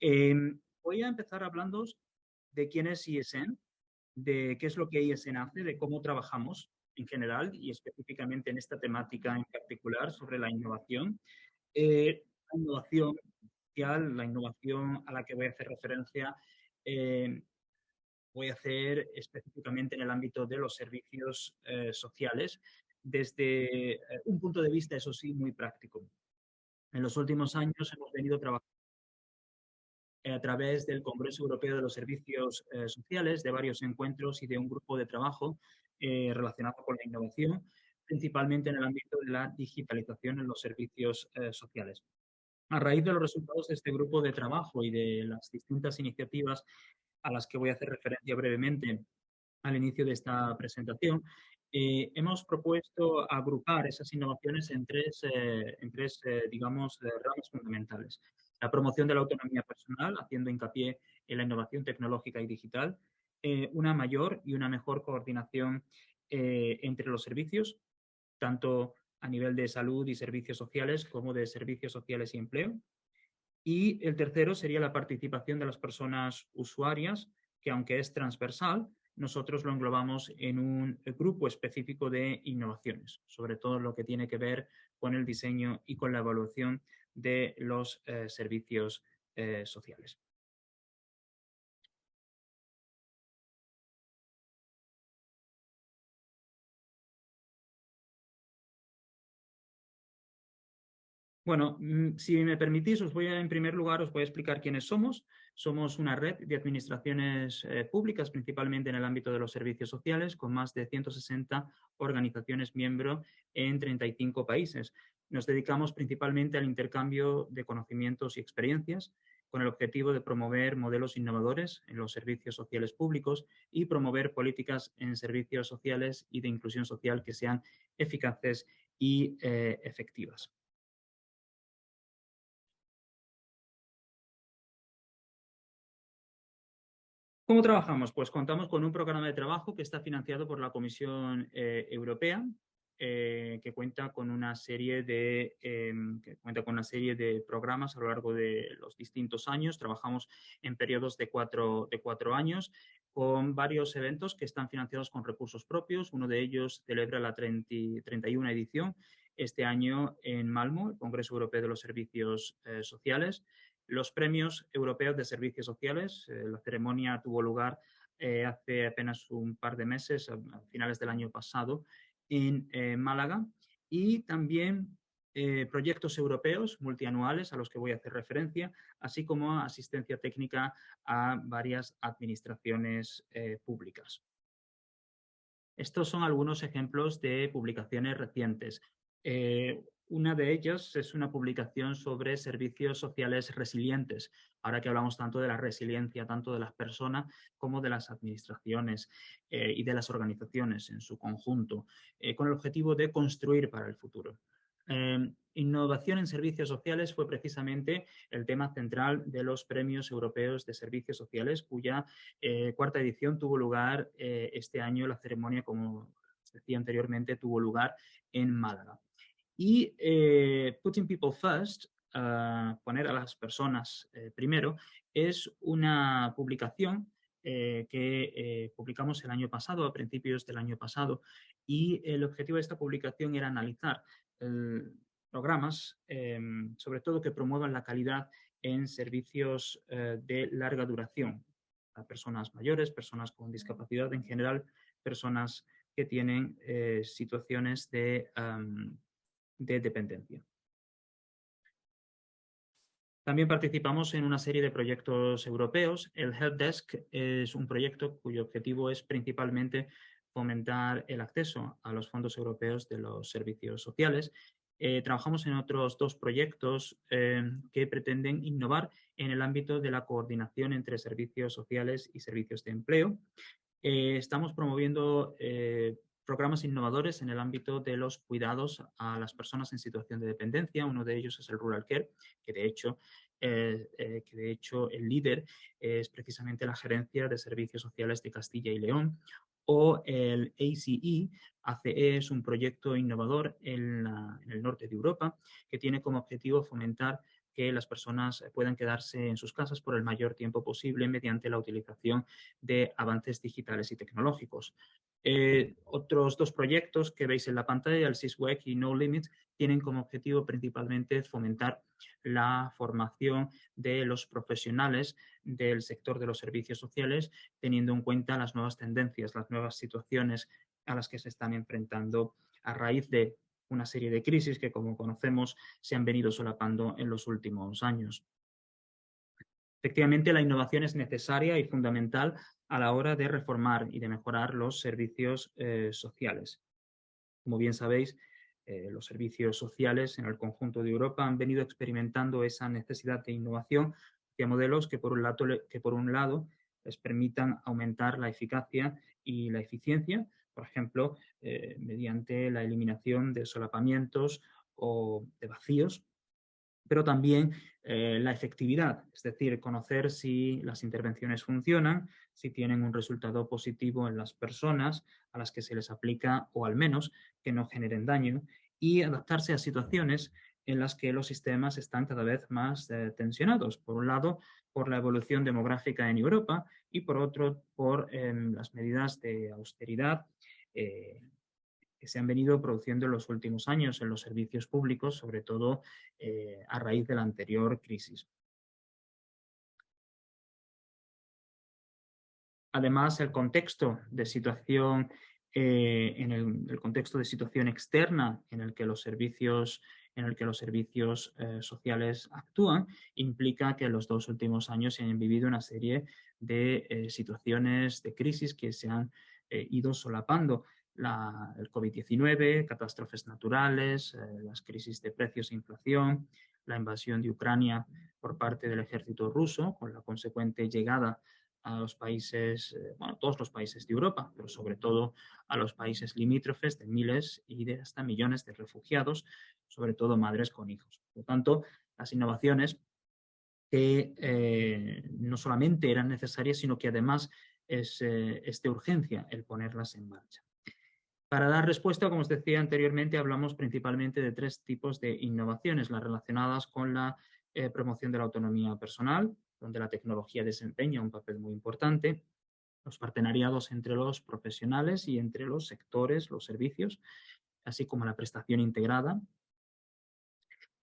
Voy a empezar hablando de quién es ISN, de qué es lo que ISN hace, de cómo trabajamos en general y específicamente en esta temática en particular sobre la innovación. La innovación a la que voy a hacer referencia, voy a hacer específicamente en el ámbito de los servicios sociales, desde un punto de vista, eso sí, muy práctico. En los últimos años hemos venido trabajando a través del Congreso Europeo de los Servicios Sociales, de varios encuentros y de un grupo de trabajo relacionado con la innovación, principalmente en el ámbito de la digitalización en los servicios sociales. A raíz de los resultados de este grupo de trabajo y de las distintas iniciativas a las que voy a hacer referencia brevemente al inicio de esta presentación, hemos propuesto agrupar esas innovaciones en tres ramas fundamentales. La promoción de la autonomía personal, haciendo hincapié en la innovación tecnológica y digital, una mayor y una mejor coordinación entre los servicios, tanto a nivel de salud y servicios sociales como de servicios sociales y empleo. Y el tercero sería la participación de las personas usuarias, que aunque es transversal, nosotros lo englobamos en un grupo específico de innovaciones, sobre todo lo que tiene que ver con el diseño y con la evaluación de los servicios sociales. Bueno, si me permitís, en primer lugar os voy a explicar quiénes somos. Somos una red de administraciones públicas, principalmente en el ámbito de los servicios sociales, con más de 160 organizaciones miembros en 35 países. Nos dedicamos principalmente al intercambio de conocimientos y experiencias, con el objetivo de promover modelos innovadores en los servicios sociales públicos y promover políticas en servicios sociales y de inclusión social que sean eficaces y efectivas. ¿Cómo trabajamos? Pues contamos con un programa de trabajo que está financiado por la Comisión Europea, que cuenta con una serie de programas a lo largo de los distintos años. Trabajamos en periodos de cuatro años con varios eventos que están financiados con recursos propios. Uno de ellos celebra la 31 edición este año en Malmö, el Congreso Europeo de los Servicios Sociales. Los premios europeos de servicios sociales, la ceremonia tuvo lugar hace apenas un par de meses, a finales del año pasado, en Málaga, y también proyectos europeos multianuales a los que voy a hacer referencia, así como asistencia técnica a varias administraciones públicas. Estos son algunos ejemplos de publicaciones recientes. Una de ellas es una publicación sobre servicios sociales resilientes, ahora que hablamos tanto de la resiliencia, tanto de las personas como de las administraciones y de las organizaciones en su conjunto, con el objetivo de construir para el futuro. Innovación en servicios sociales fue precisamente el tema central de los premios europeos de servicios sociales, cuya cuarta edición tuvo lugar este año. La ceremonia, como os decía anteriormente, tuvo lugar en Málaga. Y Putting People First, poner a las personas primero, es una publicación que publicamos el año pasado, a principios del año pasado, y el objetivo de esta publicación era analizar programas, sobre todo que promuevan la calidad en servicios de larga duración a personas mayores, personas con discapacidad en general, personas que tienen situaciones de dependencia. También participamos en una serie de proyectos europeos. El Helpdesk es un proyecto cuyo objetivo es principalmente fomentar el acceso a los fondos europeos de los servicios sociales. Trabajamos en otros dos proyectos que pretenden innovar en el ámbito de la coordinación entre servicios sociales y servicios de empleo. Estamos promoviendo programas innovadores en el ámbito de los cuidados a las personas en situación de dependencia. Uno de ellos es el Rural Care, que de hecho el líder es precisamente la Gerencia de Servicios Sociales de Castilla y León. O el ACE es un proyecto innovador en el norte de Europa que tiene como objetivo fomentar que las personas puedan quedarse en sus casas por el mayor tiempo posible mediante la utilización de avances digitales y tecnológicos. Otros dos proyectos que veis en la pantalla, el SysWEC y No Limits, tienen como objetivo principalmente fomentar la formación de los profesionales del sector de los servicios sociales, teniendo en cuenta las nuevas tendencias, las nuevas situaciones a las que se están enfrentando a raíz de una serie de crisis que, como conocemos, se han venido solapando en los últimos años. Efectivamente, la innovación es necesaria y fundamental a la hora de reformar y de mejorar los servicios sociales. Como bien sabéis, los servicios sociales en el conjunto de Europa han venido experimentando esa necesidad de innovación hacia modelos que por un lado les permitan aumentar la eficacia y la eficiencia, por ejemplo, mediante la eliminación de solapamientos o de vacíos, pero también la efectividad, es decir, conocer si las intervenciones funcionan, si tienen un resultado positivo en las personas a las que se les aplica, o al menos que no generen daño, y adaptarse a situaciones en las que los sistemas están cada vez más tensionados. Por un lado, por la evolución demográfica en Europa y por otro, por las medidas de austeridad que se han venido produciendo en los últimos años en los servicios públicos, sobre todo a raíz de la anterior crisis. Además, el contexto de situación, el contexto de situación externa en el que los servicios sociales actúan, implica que en los dos últimos años se han vivido una serie de situaciones de crisis que se han ido solapando. El COVID-19, catástrofes naturales, las crisis de precios e inflación, la invasión de Ucrania por parte del ejército ruso, con la consecuente llegada a los países, todos los países de Europa, pero sobre todo a los países limítrofes, de miles y de hasta millones de refugiados, sobre todo madres con hijos. Por lo tanto, las innovaciones que no solamente eran necesarias, sino que además es de urgencia el ponerlas en marcha. Para dar respuesta, como os decía anteriormente, hablamos principalmente de tres tipos de innovaciones: las relacionadas con la promoción de la autonomía personal, donde la tecnología desempeña un papel muy importante; los partenariados entre los profesionales y entre los sectores, los servicios; así como la prestación integrada,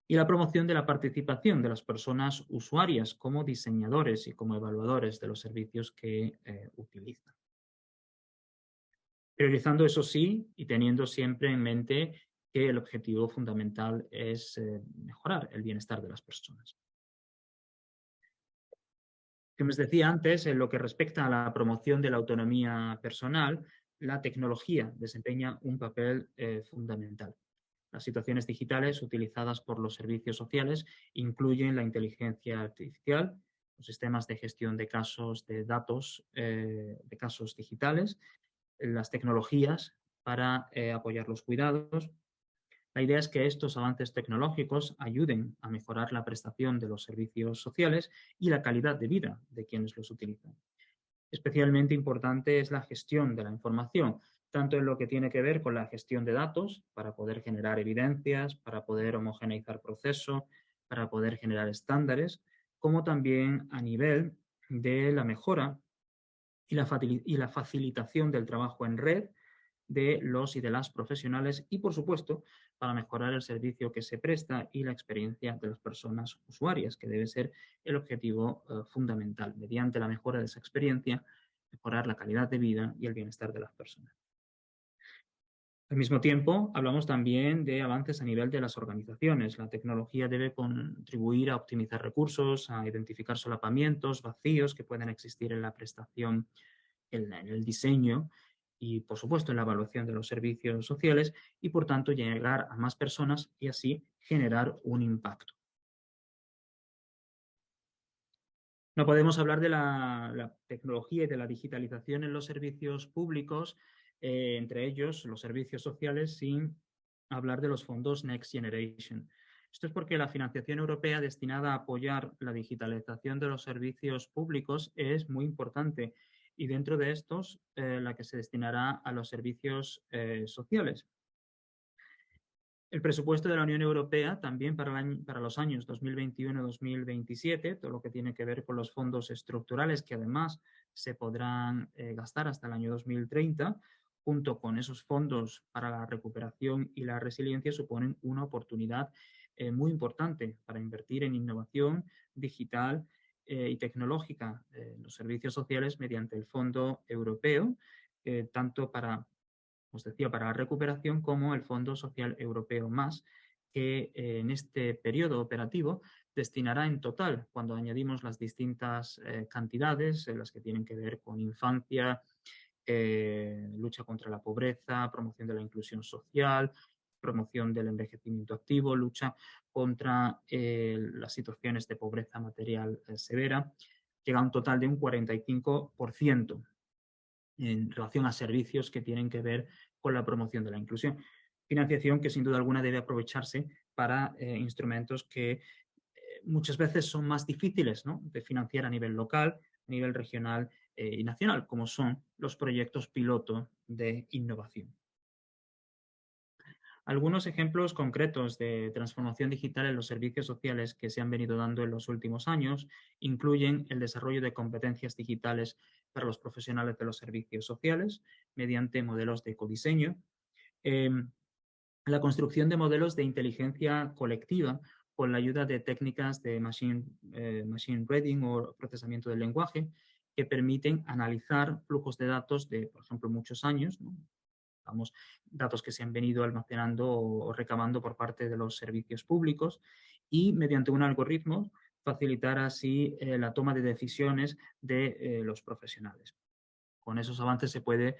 y la promoción de la participación de las personas usuarias como diseñadores y como evaluadores de los servicios que utilizan. Priorizando eso sí y teniendo siempre en mente que el objetivo fundamental es mejorar el bienestar de las personas. Como os decía antes, en lo que respecta a la promoción de la autonomía personal, la tecnología desempeña un papel fundamental. Las situaciones digitales utilizadas por los servicios sociales incluyen la inteligencia artificial, los sistemas de gestión de casos de datos, de casos digitales, las tecnologías para apoyar los cuidados. La idea es que estos avances tecnológicos ayuden a mejorar la prestación de los servicios sociales y la calidad de vida de quienes los utilizan. Especialmente importante es la gestión de la información, tanto en lo que tiene que ver con la gestión de datos, para poder generar evidencias, para poder homogeneizar procesos, para poder generar estándares, como también a nivel de la mejora y la facilitación del trabajo en red de los y de las profesionales y, por supuesto, para mejorar el servicio que se presta y la experiencia de las personas usuarias, que debe ser el objetivo fundamental. Mediante la mejora de esa experiencia, mejorar la calidad de vida y el bienestar de las personas. Al mismo tiempo, hablamos también de avances a nivel de las organizaciones. La tecnología debe contribuir a optimizar recursos, a identificar solapamientos, vacíos que pueden existir en la prestación, en el diseño y, por supuesto, en la evaluación de los servicios sociales y, por tanto, llegar a más personas y así generar un impacto. No podemos hablar de la tecnología y de la digitalización en los servicios públicos, entre ellos los servicios sociales, sin hablar de los fondos Next Generation. Esto es porque la financiación europea destinada a apoyar la digitalización de los servicios públicos es muy importante y dentro de estos la que se destinará a los servicios sociales. El presupuesto de la Unión Europea también para los años 2021-2027, todo lo que tiene que ver con los fondos estructurales que además se podrán gastar hasta el año 2030, junto con esos fondos para la recuperación y la resiliencia, suponen una oportunidad muy importante para invertir en innovación digital y tecnológica en los servicios sociales mediante el Fondo Europeo, tanto para, os decía, para la recuperación como el Fondo Social Europeo Más, que en este periodo operativo destinará en total, cuando añadimos las distintas cantidades, las que tienen que ver con infancia, lucha contra la pobreza, promoción de la inclusión social, promoción del envejecimiento activo, lucha contra las situaciones de pobreza material severa, llega a un total de un 45% en relación a servicios que tienen que ver con la promoción de la inclusión. Financiación que sin duda alguna debe aprovecharse para instrumentos que muchas veces son más difíciles, ¿no?, de financiar a nivel local, a nivel regional y nacional, como son los proyectos piloto de innovación. Algunos ejemplos concretos de transformación digital en los servicios sociales que se han venido dando en los últimos años incluyen el desarrollo de competencias digitales para los profesionales de los servicios sociales mediante modelos de ecodiseño, la construcción de modelos de inteligencia colectiva con la ayuda de técnicas de machine reading o procesamiento del lenguaje que permiten analizar flujos de datos de, por ejemplo, muchos años, ¿no?, datos que se han venido almacenando o recabando por parte de los servicios públicos y mediante un algoritmo facilitar así la toma de decisiones de los profesionales. Con esos avances se puede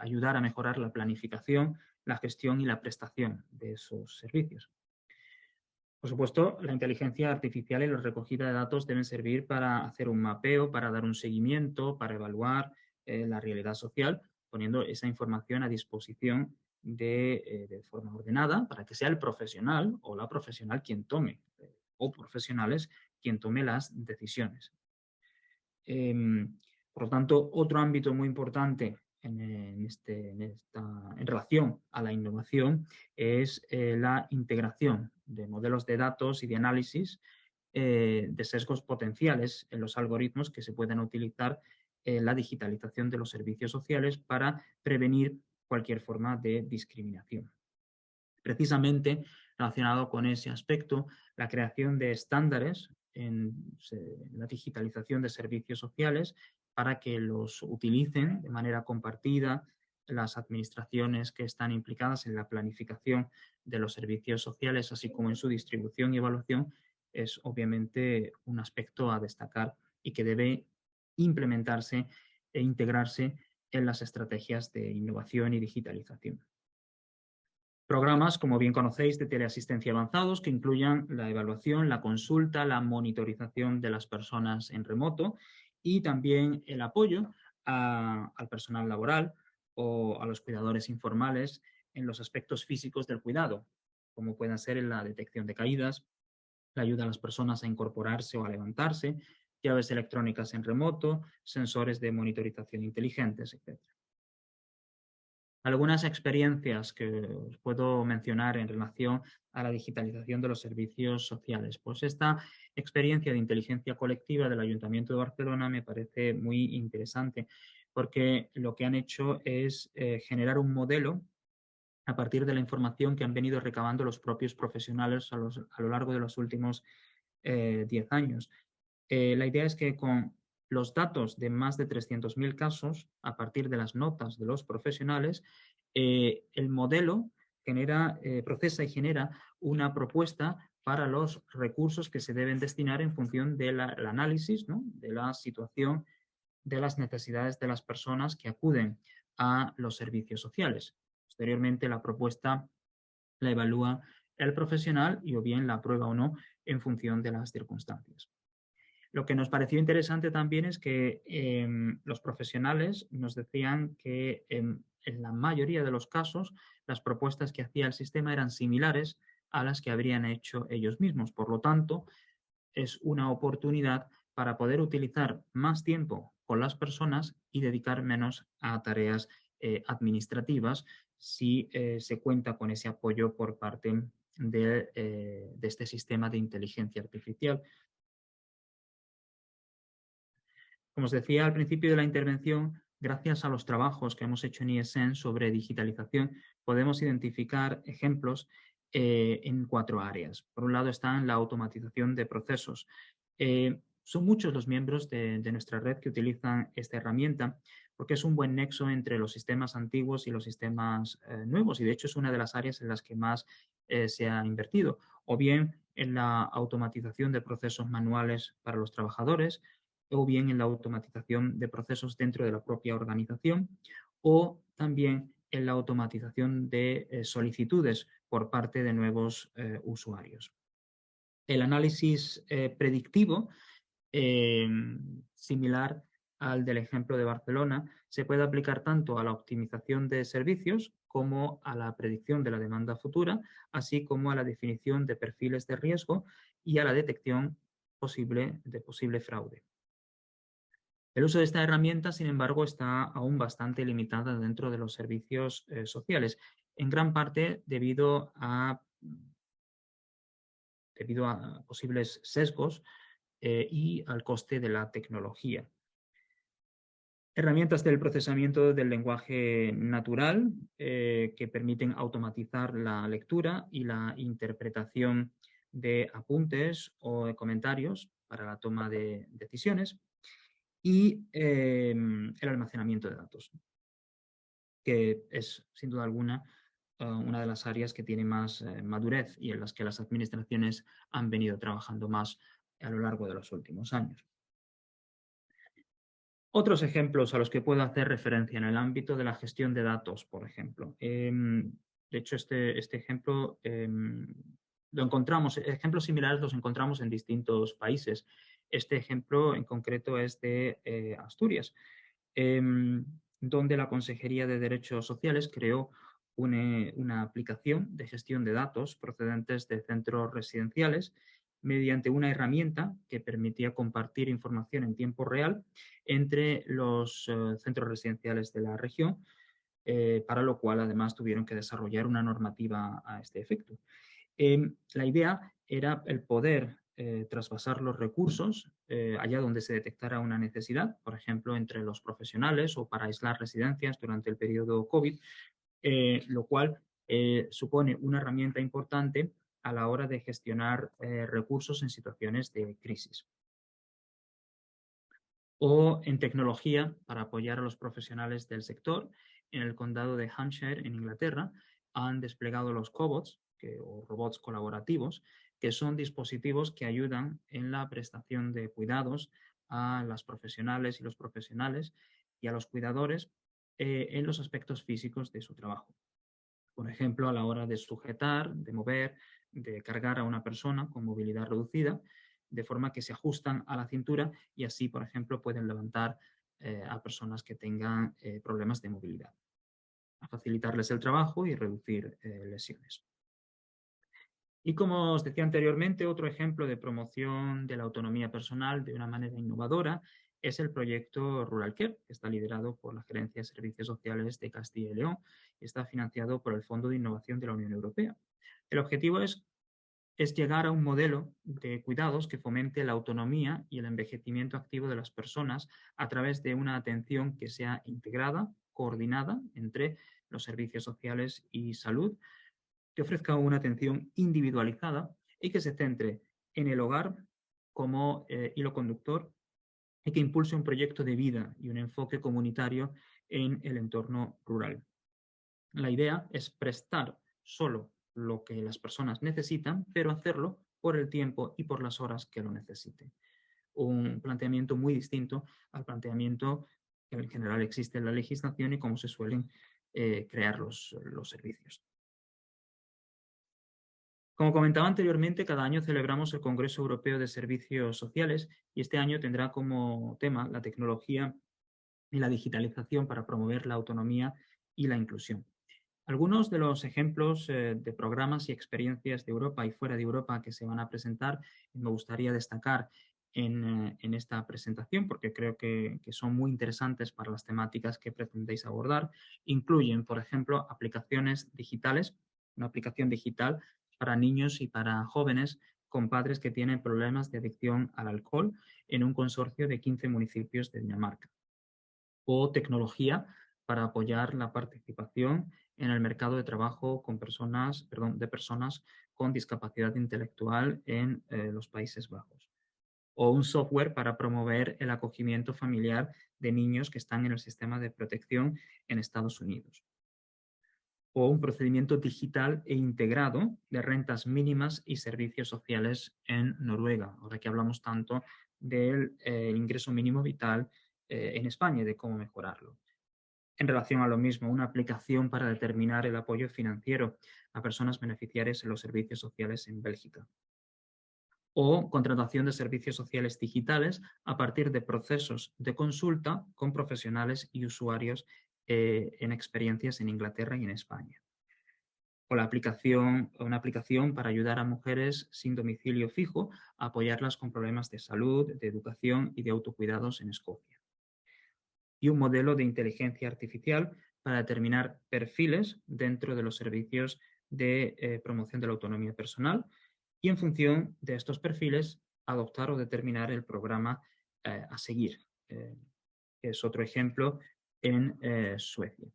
ayudar a mejorar la planificación, la gestión y la prestación de esos servicios. Por supuesto, la inteligencia artificial y la recogida de datos deben servir para hacer un mapeo, para dar un seguimiento, para evaluar la realidad social, poniendo esa información a disposición de forma ordenada para que sea el profesional o la profesional quien tome, o profesionales quien tome las decisiones. Por lo tanto, otro ámbito muy importante en relación a la innovación es la integración de modelos de datos y de análisis de sesgos potenciales en los algoritmos que se pueden utilizar en la digitalización de los servicios sociales para prevenir cualquier forma de discriminación. Precisamente relacionado con ese aspecto, la creación de estándares en la digitalización de servicios sociales para que los utilicen de manera compartida las administraciones que están implicadas en la planificación de los servicios sociales, así como en su distribución y evaluación, es obviamente un aspecto a destacar y que debe implementarse e integrarse en las estrategias de innovación y digitalización. Programas, como bien conocéis, de teleasistencia avanzados que incluyan la evaluación, la consulta, la monitorización de las personas en remoto y también el apoyo al personal laboral o a los cuidadores informales en los aspectos físicos del cuidado, como pueden ser en la detección de caídas, la ayuda a las personas a incorporarse o a levantarse, llaves electrónicas en remoto, sensores de monitorización inteligentes, etc. Algunas experiencias que os puedo mencionar en relación a la digitalización de los servicios sociales. Pues esta experiencia de inteligencia colectiva del Ayuntamiento de Barcelona me parece muy interesante porque lo que han hecho es generar un modelo a partir de la información que han venido recabando los propios profesionales a lo largo de los últimos 10 años. La idea es que con los datos de más de 300.000 casos, a partir de las notas de los profesionales, el modelo procesa y genera una propuesta para los recursos que se deben destinar en función del análisis, ¿no?, de la situación, de las necesidades de las personas que acuden a los servicios sociales. Posteriormente, la propuesta la evalúa el profesional y o bien la aprueba o no en función de las circunstancias. Lo que nos pareció interesante también es que los profesionales nos decían que en la mayoría de los casos las propuestas que hacía el sistema eran similares a las que habrían hecho ellos mismos. Por lo tanto, es una oportunidad para poder utilizar más tiempo con las personas y dedicar menos a tareas administrativas si se cuenta con ese apoyo por parte de este sistema de inteligencia artificial. Como os decía al principio de la intervención, gracias a los trabajos que hemos hecho en ISN sobre digitalización, podemos identificar ejemplos en 4 áreas. Por un lado está la automatización de procesos. Son muchos los miembros de nuestra red que utilizan esta herramienta porque es un buen nexo entre los sistemas antiguos y los sistemas nuevos, y de hecho es una de las áreas en las que más se ha invertido, o bien en la automatización de procesos manuales para los trabajadores, o bien en la automatización de procesos dentro de la propia organización, o también en la automatización de solicitudes por parte de nuevos usuarios. El análisis predictivo, similar al del ejemplo de Barcelona, se puede aplicar tanto a la optimización de servicios como a la predicción de la demanda futura, así como a la definición de perfiles de riesgo y a la detección de posible fraude. El uso de esta herramienta, sin embargo, está aún bastante limitada dentro de los servicios sociales, en gran parte debido a posibles sesgos y al coste de la tecnología. Herramientas del procesamiento del lenguaje natural que permiten automatizar la lectura y la interpretación de apuntes o de comentarios para la toma de decisiones, y el almacenamiento de datos, que es sin duda alguna una de las áreas que tiene más madurez y en las que las administraciones han venido trabajando más a lo largo de los últimos años. Otros ejemplos a los que puedo hacer referencia en el ámbito de la gestión de datos, por ejemplo. De hecho, este ejemplo ejemplos similares los encontramos en distintos países. Este ejemplo en concreto es de Asturias, donde la Consejería de Derechos Sociales creó una aplicación de gestión de datos procedentes de centros residenciales mediante una herramienta que permitía compartir información en tiempo real entre los centros residenciales de la región, para lo cual además tuvieron que desarrollar una normativa a este efecto. La idea era el poder trasvasar los recursos allá donde se detectara una necesidad, por ejemplo, entre los profesionales o para aislar residencias durante el periodo COVID, lo cual supone una herramienta importante a la hora de gestionar recursos en situaciones de crisis. O en tecnología, para apoyar a los profesionales del sector, en el condado de Hampshire, en Inglaterra, han desplegado los cobots, o robots colaborativos, que son dispositivos que ayudan en la prestación de cuidados a las profesionales y los profesionales y a los cuidadores en los aspectos físicos de su trabajo. Por ejemplo, a la hora de sujetar, de mover, de cargar a una persona con movilidad reducida, de forma que se ajustan a la cintura y así, por ejemplo, pueden levantar a personas que tengan problemas de movilidad, a facilitarles el trabajo y reducir lesiones. Y como os decía anteriormente, otro ejemplo de promoción de la autonomía personal de una manera innovadora es el proyecto Rural Care, que está liderado por la Gerencia de Servicios Sociales de Castilla y León y está financiado por el Fondo de Innovación de la Unión Europea. El objetivo es llegar a un modelo de cuidados que fomente la autonomía y el envejecimiento activo de las personas a través de una atención que sea integrada, coordinada entre los servicios sociales y salud, que ofrezca una atención individualizada y que se centre en el hogar como hilo conductor y que impulse un proyecto de vida y un enfoque comunitario en el entorno rural. La idea es prestar solo lo que las personas necesitan, pero hacerlo por el tiempo y por las horas que lo necesiten. Un planteamiento muy distinto al planteamiento que en general existe en la legislación y cómo se suelen crear los servicios. Como comentaba anteriormente, cada año celebramos el Congreso Europeo de Servicios Sociales y este año tendrá como tema la tecnología y la digitalización para promover la autonomía y la inclusión. Algunos de los ejemplos de programas y experiencias de Europa y fuera de Europa que se van a presentar me gustaría destacar en esta presentación porque creo que son muy interesantes para las temáticas que pretendéis abordar. Incluyen, por ejemplo, aplicaciones digitales, una aplicación digital para niños y para jóvenes con padres que tienen problemas de adicción al alcohol en un consorcio de 15 municipios de Dinamarca. O tecnología para apoyar la participación en el mercado de trabajo de personas con discapacidad intelectual en los Países Bajos. O un software para promover el acogimiento familiar de niños que están en el sistema de protección en Estados Unidos. O un procedimiento digital e integrado de rentas mínimas y servicios sociales en Noruega, ahora que hablamos tanto del ingreso mínimo vital en España y de cómo mejorarlo. En relación a lo mismo, una aplicación para determinar el apoyo financiero a personas beneficiarias en los servicios sociales en Bélgica. O contratación de servicios sociales digitales a partir de procesos de consulta con profesionales y usuarios en experiencias en Inglaterra y en España. O una aplicación para ayudar a mujeres sin domicilio fijo a apoyarlas con problemas de salud, de educación y de autocuidados en Escocia. Y un modelo de inteligencia artificial para determinar perfiles dentro de los servicios de promoción de la autonomía personal y en función de estos perfiles adoptar o determinar el programa a seguir, que es otro ejemplo en Suecia.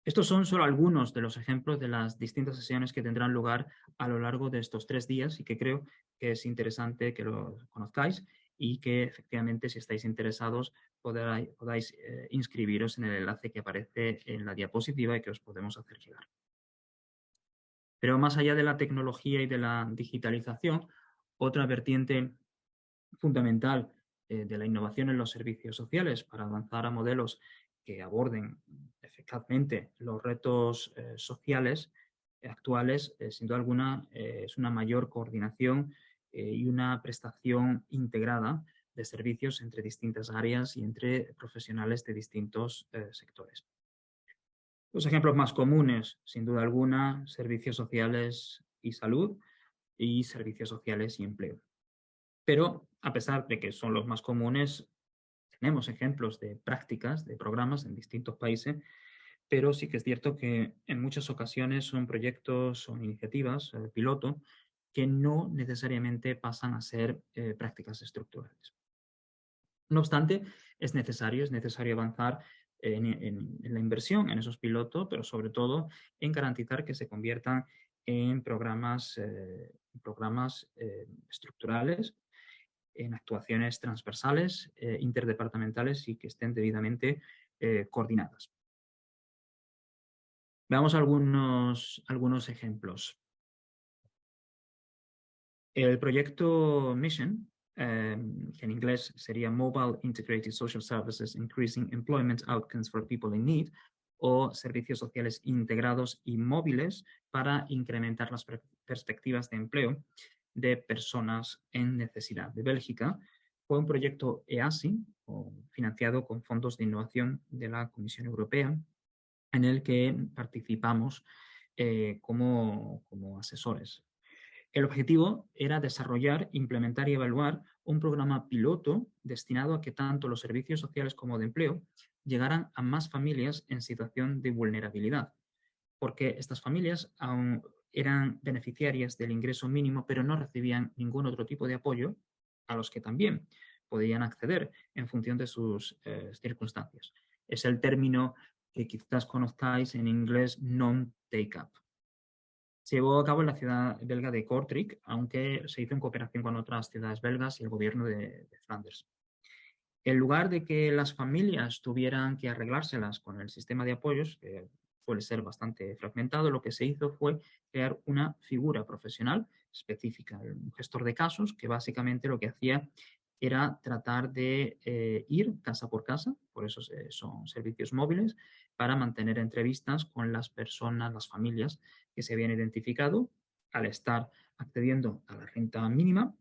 Estos son solo algunos de los ejemplos de las distintas sesiones que tendrán lugar a lo largo de estos 3 días y que creo que es interesante que lo conozcáis y que efectivamente si estáis interesados podáis inscribiros en el enlace que aparece en la diapositiva y que os podemos hacer llegar. Pero más allá de la tecnología y de la digitalización, otra vertiente fundamental de la innovación en los servicios sociales para avanzar a modelos que aborden eficazmente los retos sociales actuales, sin duda alguna, es una mayor coordinación y una prestación integrada de servicios entre distintas áreas y entre profesionales de distintos sectores. Los ejemplos más comunes, sin duda alguna, servicios sociales y salud y servicios sociales y empleo. Pero, a pesar de que son los más comunes, tenemos ejemplos de prácticas, de programas en distintos países, pero sí que es cierto que en muchas ocasiones son proyectos o iniciativas piloto que no necesariamente pasan a ser prácticas estructurales. No obstante, es necesario avanzar en la inversión en esos pilotos, pero sobre todo en garantizar que se conviertan en programas estructurales, en actuaciones transversales, interdepartamentales y que estén debidamente coordinadas. Veamos algunos ejemplos. El proyecto Mission, que en inglés sería Mobile Integrated Social Services Increasing Employment Outcomes for People in Need, o servicios sociales integrados y móviles para incrementar las perspectivas de empleo de personas en necesidad. De Bélgica, fue un proyecto EASI, financiado con fondos de innovación de la Comisión Europea, en el que participamos como asesores. El objetivo era desarrollar, implementar y evaluar un programa piloto destinado a que tanto los servicios sociales como de empleo llegaran a más familias en situación de vulnerabilidad, porque estas familias aún eran beneficiarias del ingreso mínimo, pero no recibían ningún otro tipo de apoyo a los que también podían acceder en función de sus circunstancias. Es el término que quizás conozcáis en inglés non-take-up. Se llevó a cabo en la ciudad belga de Kortrijk, aunque se hizo en cooperación con otras ciudades belgas y el gobierno de Flanders. En lugar de que las familias tuvieran que arreglárselas con el sistema de apoyos, que suele ser bastante fragmentado, lo que se hizo fue crear una figura profesional específica, un gestor de casos, que básicamente lo que hacía era tratar de ir casa por casa, por eso son servicios móviles, para mantener entrevistas con las personas, las familias que se habían identificado al estar accediendo a la renta mínima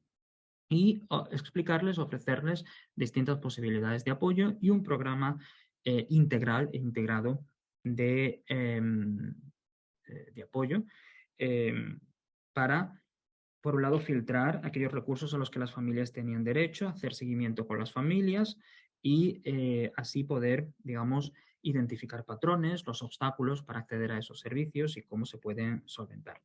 y explicarles, ofrecerles distintas posibilidades de apoyo y un programa integral e integrado de apoyo para, por un lado, filtrar aquellos recursos a los que las familias tenían derecho, hacer seguimiento con las familias y así poder, digamos, identificar patrones, los obstáculos para acceder a esos servicios y cómo se pueden solventar.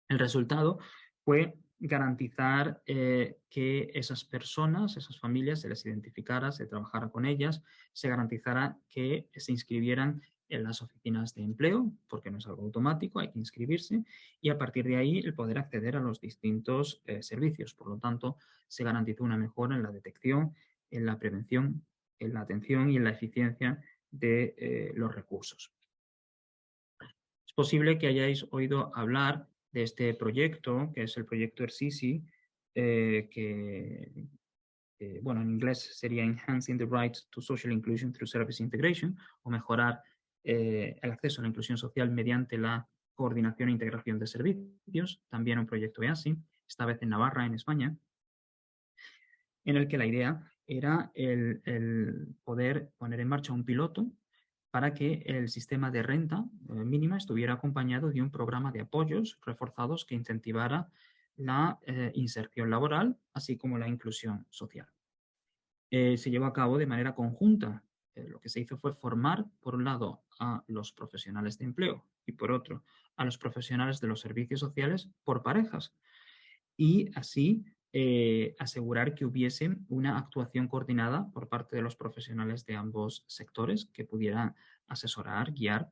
El resultado fue garantizar que esas personas, esas familias, se les identificara, se trabajara con ellas, se garantizara que se inscribieran en las oficinas de empleo, porque no es algo automático, hay que inscribirse, y a partir de ahí el poder acceder a los distintos servicios. Por lo tanto, se garantizó una mejora en la detección, en la prevención, en la atención y en la eficiencia de los recursos. Es posible que hayáis oído hablar de este proyecto, que es el proyecto ERSISI, bueno, en inglés sería Enhancing the Right to Social Inclusion through Service Integration, o mejorar el acceso a la inclusión social mediante la coordinación e integración de servicios, también un proyecto EASI, esta vez en Navarra, en España, en el que la idea era el poder poner en marcha un piloto para que el sistema de renta mínima estuviera acompañado de un programa de apoyos reforzados que incentivara la inserción laboral, así como la inclusión social. Se llevó a cabo de manera conjunta. Lo que se hizo fue formar, por un lado, a los profesionales de empleo y, por otro, a los profesionales de los servicios sociales por parejas. Y así asegurar que hubiese una actuación coordinada por parte de los profesionales de ambos sectores que pudieran asesorar, guiar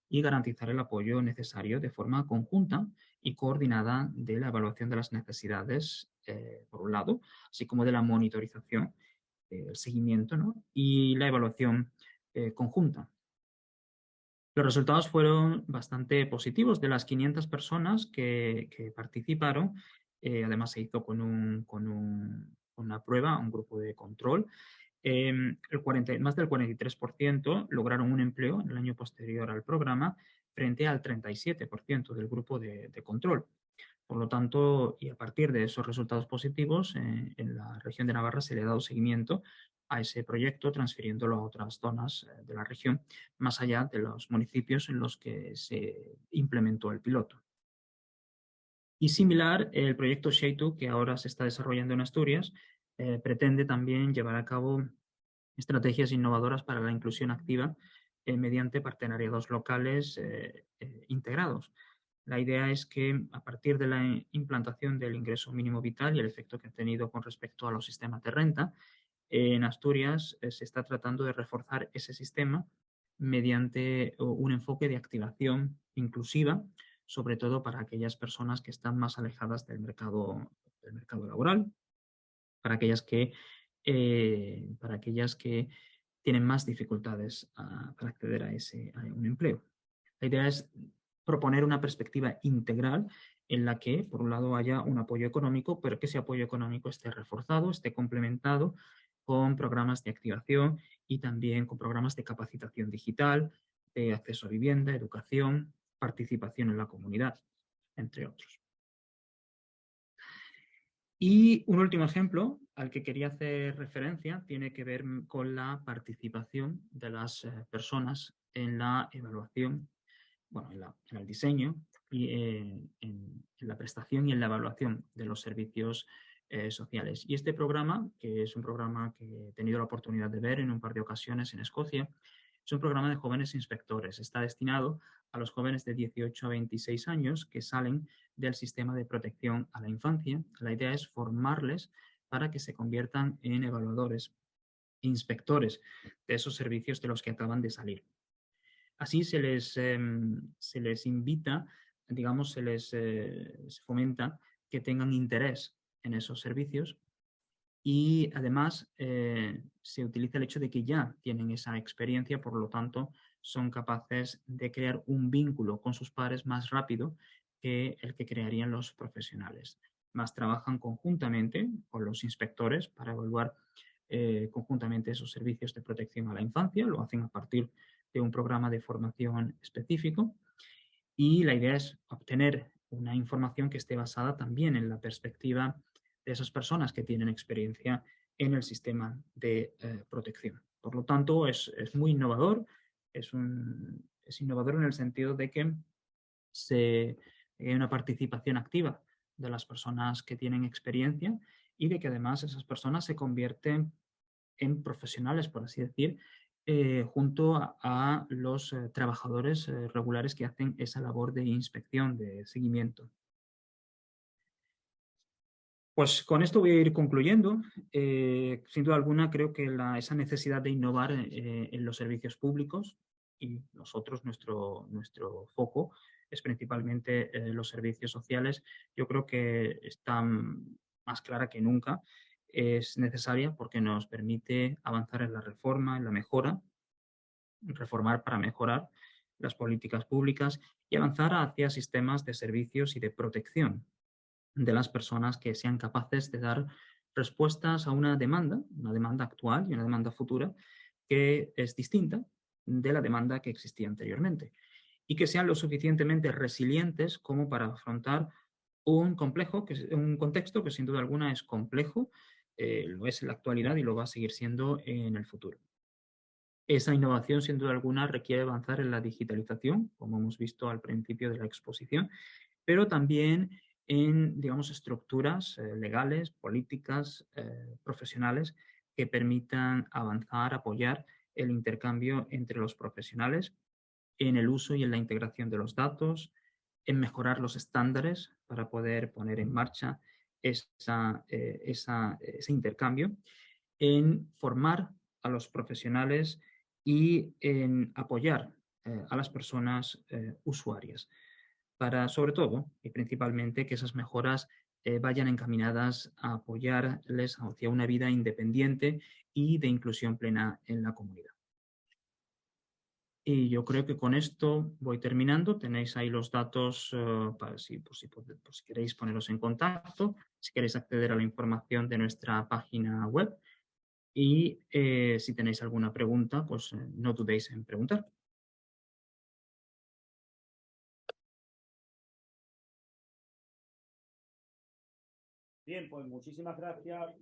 y garantizar el apoyo necesario de forma conjunta y coordinada de la evaluación de las necesidades, por un lado, así como de la monitorización, el seguimiento, ¿no? Y la evaluación conjunta. Los resultados fueron bastante positivos. De las 500 personas que participaron, además se hizo con una prueba, un grupo de control. Más del 43% lograron un empleo en el año posterior al programa, frente al 37% del grupo de control. Por lo tanto, y a partir de esos resultados positivos, en la región de Navarra se le ha dado seguimiento a ese proyecto, transfiriéndolo a otras zonas de la región, más allá de los municipios en los que se implementó el piloto. Y similar, el proyecto Sheitu, que ahora se está desarrollando en Asturias, pretende también llevar a cabo estrategias innovadoras para la inclusión activa mediante partenariados locales integrados. La idea es que a partir de la implantación del ingreso mínimo vital y el efecto que ha tenido con respecto a los sistemas de renta, En Asturias se está tratando de reforzar ese sistema mediante un enfoque de activación inclusiva, sobre todo para aquellas personas que están más alejadas del mercado laboral, para aquellas que tienen más dificultades para acceder a un empleo. La idea es proponer una perspectiva integral en la que, por un lado, haya un apoyo económico, pero que ese apoyo económico esté reforzado, esté complementado con programas de activación y también con programas de capacitación digital, de acceso a vivienda, educación, participación en la comunidad, entre otros. Y un último ejemplo al que quería hacer referencia tiene que ver con la participación de las personas en la evaluación, bueno, en el diseño y en la prestación y en la evaluación de los servicios sociales. Y este programa, que es un programa que he tenido la oportunidad de ver en un par de ocasiones en Escocia, es un programa de jóvenes inspectores. Está destinado a los jóvenes de 18 a 26 años que salen del sistema de protección a la infancia. La idea es formarles para que se conviertan en evaluadores, inspectores de esos servicios de los que acaban de salir. Así se les invita, digamos, se fomenta que tengan interés en esos servicios y además se utiliza el hecho de que ya tienen esa experiencia, por lo tanto son capaces de crear un vínculo con sus pares más rápido que el que crearían los profesionales. Más trabajan conjuntamente con los inspectores para evaluar conjuntamente esos servicios de protección a la infancia, lo hacen a partir de un programa de formación específico y la idea es obtener una información que esté basada también en la perspectiva de esas personas que tienen experiencia en el sistema de protección. Por lo tanto, es muy innovador, es innovador en el sentido de que hay una participación activa de las personas que tienen experiencia y de que además esas personas se convierten en profesionales, por así decir, junto a los trabajadores regulares que hacen esa labor de inspección, de seguimiento. Pues con esto voy a ir concluyendo. Sin duda alguna, creo que esa necesidad de innovar en los servicios públicos y nosotros, nuestro foco es principalmente los servicios sociales. Yo creo que está más clara que nunca. Es necesaria porque nos permite avanzar en la reforma, en la mejora, reformar para mejorar las políticas públicas y avanzar hacia sistemas de servicios y de protección de las personas que sean capaces de dar respuestas a una demanda actual y una demanda futura que es distinta de la demanda que existía anteriormente y que sean lo suficientemente resilientes como para afrontar un contexto que sin duda alguna es complejo, lo es en la actualidad y lo va a seguir siendo en el futuro. Esa innovación, sin duda alguna, requiere avanzar en la digitalización, como hemos visto al principio de la exposición, pero también en, digamos, estructuras legales, políticas, profesionales que permitan avanzar, apoyar el intercambio entre los profesionales en el uso y en la integración de los datos, en mejorar los estándares para poder poner en marcha ese intercambio, en formar a los profesionales y en apoyar a las personas usuarias para, sobre todo y principalmente, que esas mejoras vayan encaminadas a apoyarles hacia una vida independiente y de inclusión plena en la comunidad. Y yo creo que con esto voy terminando. Tenéis ahí los datos por si queréis poneros en contacto, si queréis acceder a la información de nuestra página web. Y si tenéis alguna pregunta, pues no dudéis en preguntar. Bien, pues muchísimas gracias.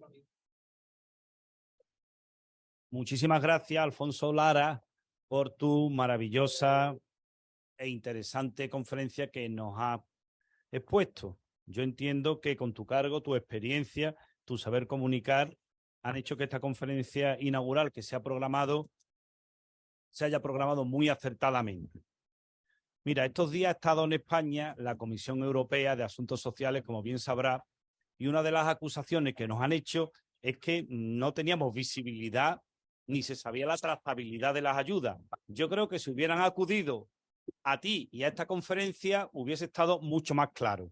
Muchísimas gracias, Alfonso Lara, por tu maravillosa e interesante conferencia que nos ha expuesto. Yo entiendo que con tu cargo, tu experiencia, tu saber comunicar, han hecho que esta conferencia inaugural que se haya programado muy acertadamente. Mira, estos días ha estado en España la Comisión Europea de Asuntos Sociales, como bien sabrá, y una de las acusaciones que nos han hecho es que no teníamos visibilidad ni se sabía la trazabilidad de las ayudas. Yo creo que si hubieran acudido a ti y a esta conferencia hubiese estado mucho más claro.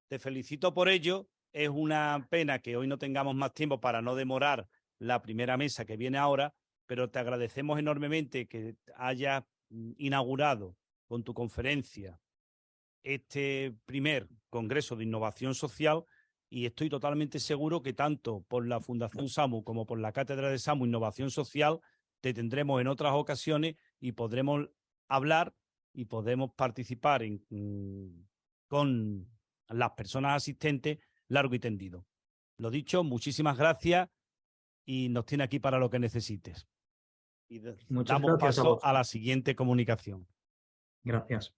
Te felicito por ello. Es una pena que hoy no tengamos más tiempo para no demorar la primera mesa que viene ahora, pero te agradecemos enormemente que hayas inaugurado con tu conferencia este primer Congreso de Innovación Social, y estoy totalmente seguro que tanto por la Fundación SAMU como por la Cátedra de SAMU Innovación Social te tendremos en otras ocasiones y podremos hablar y podemos participar con las personas asistentes largo y tendido. Lo dicho, muchísimas gracias y nos tiene aquí para lo que necesites. Y Muchas damos gracias paso a la siguiente comunicación. Gracias.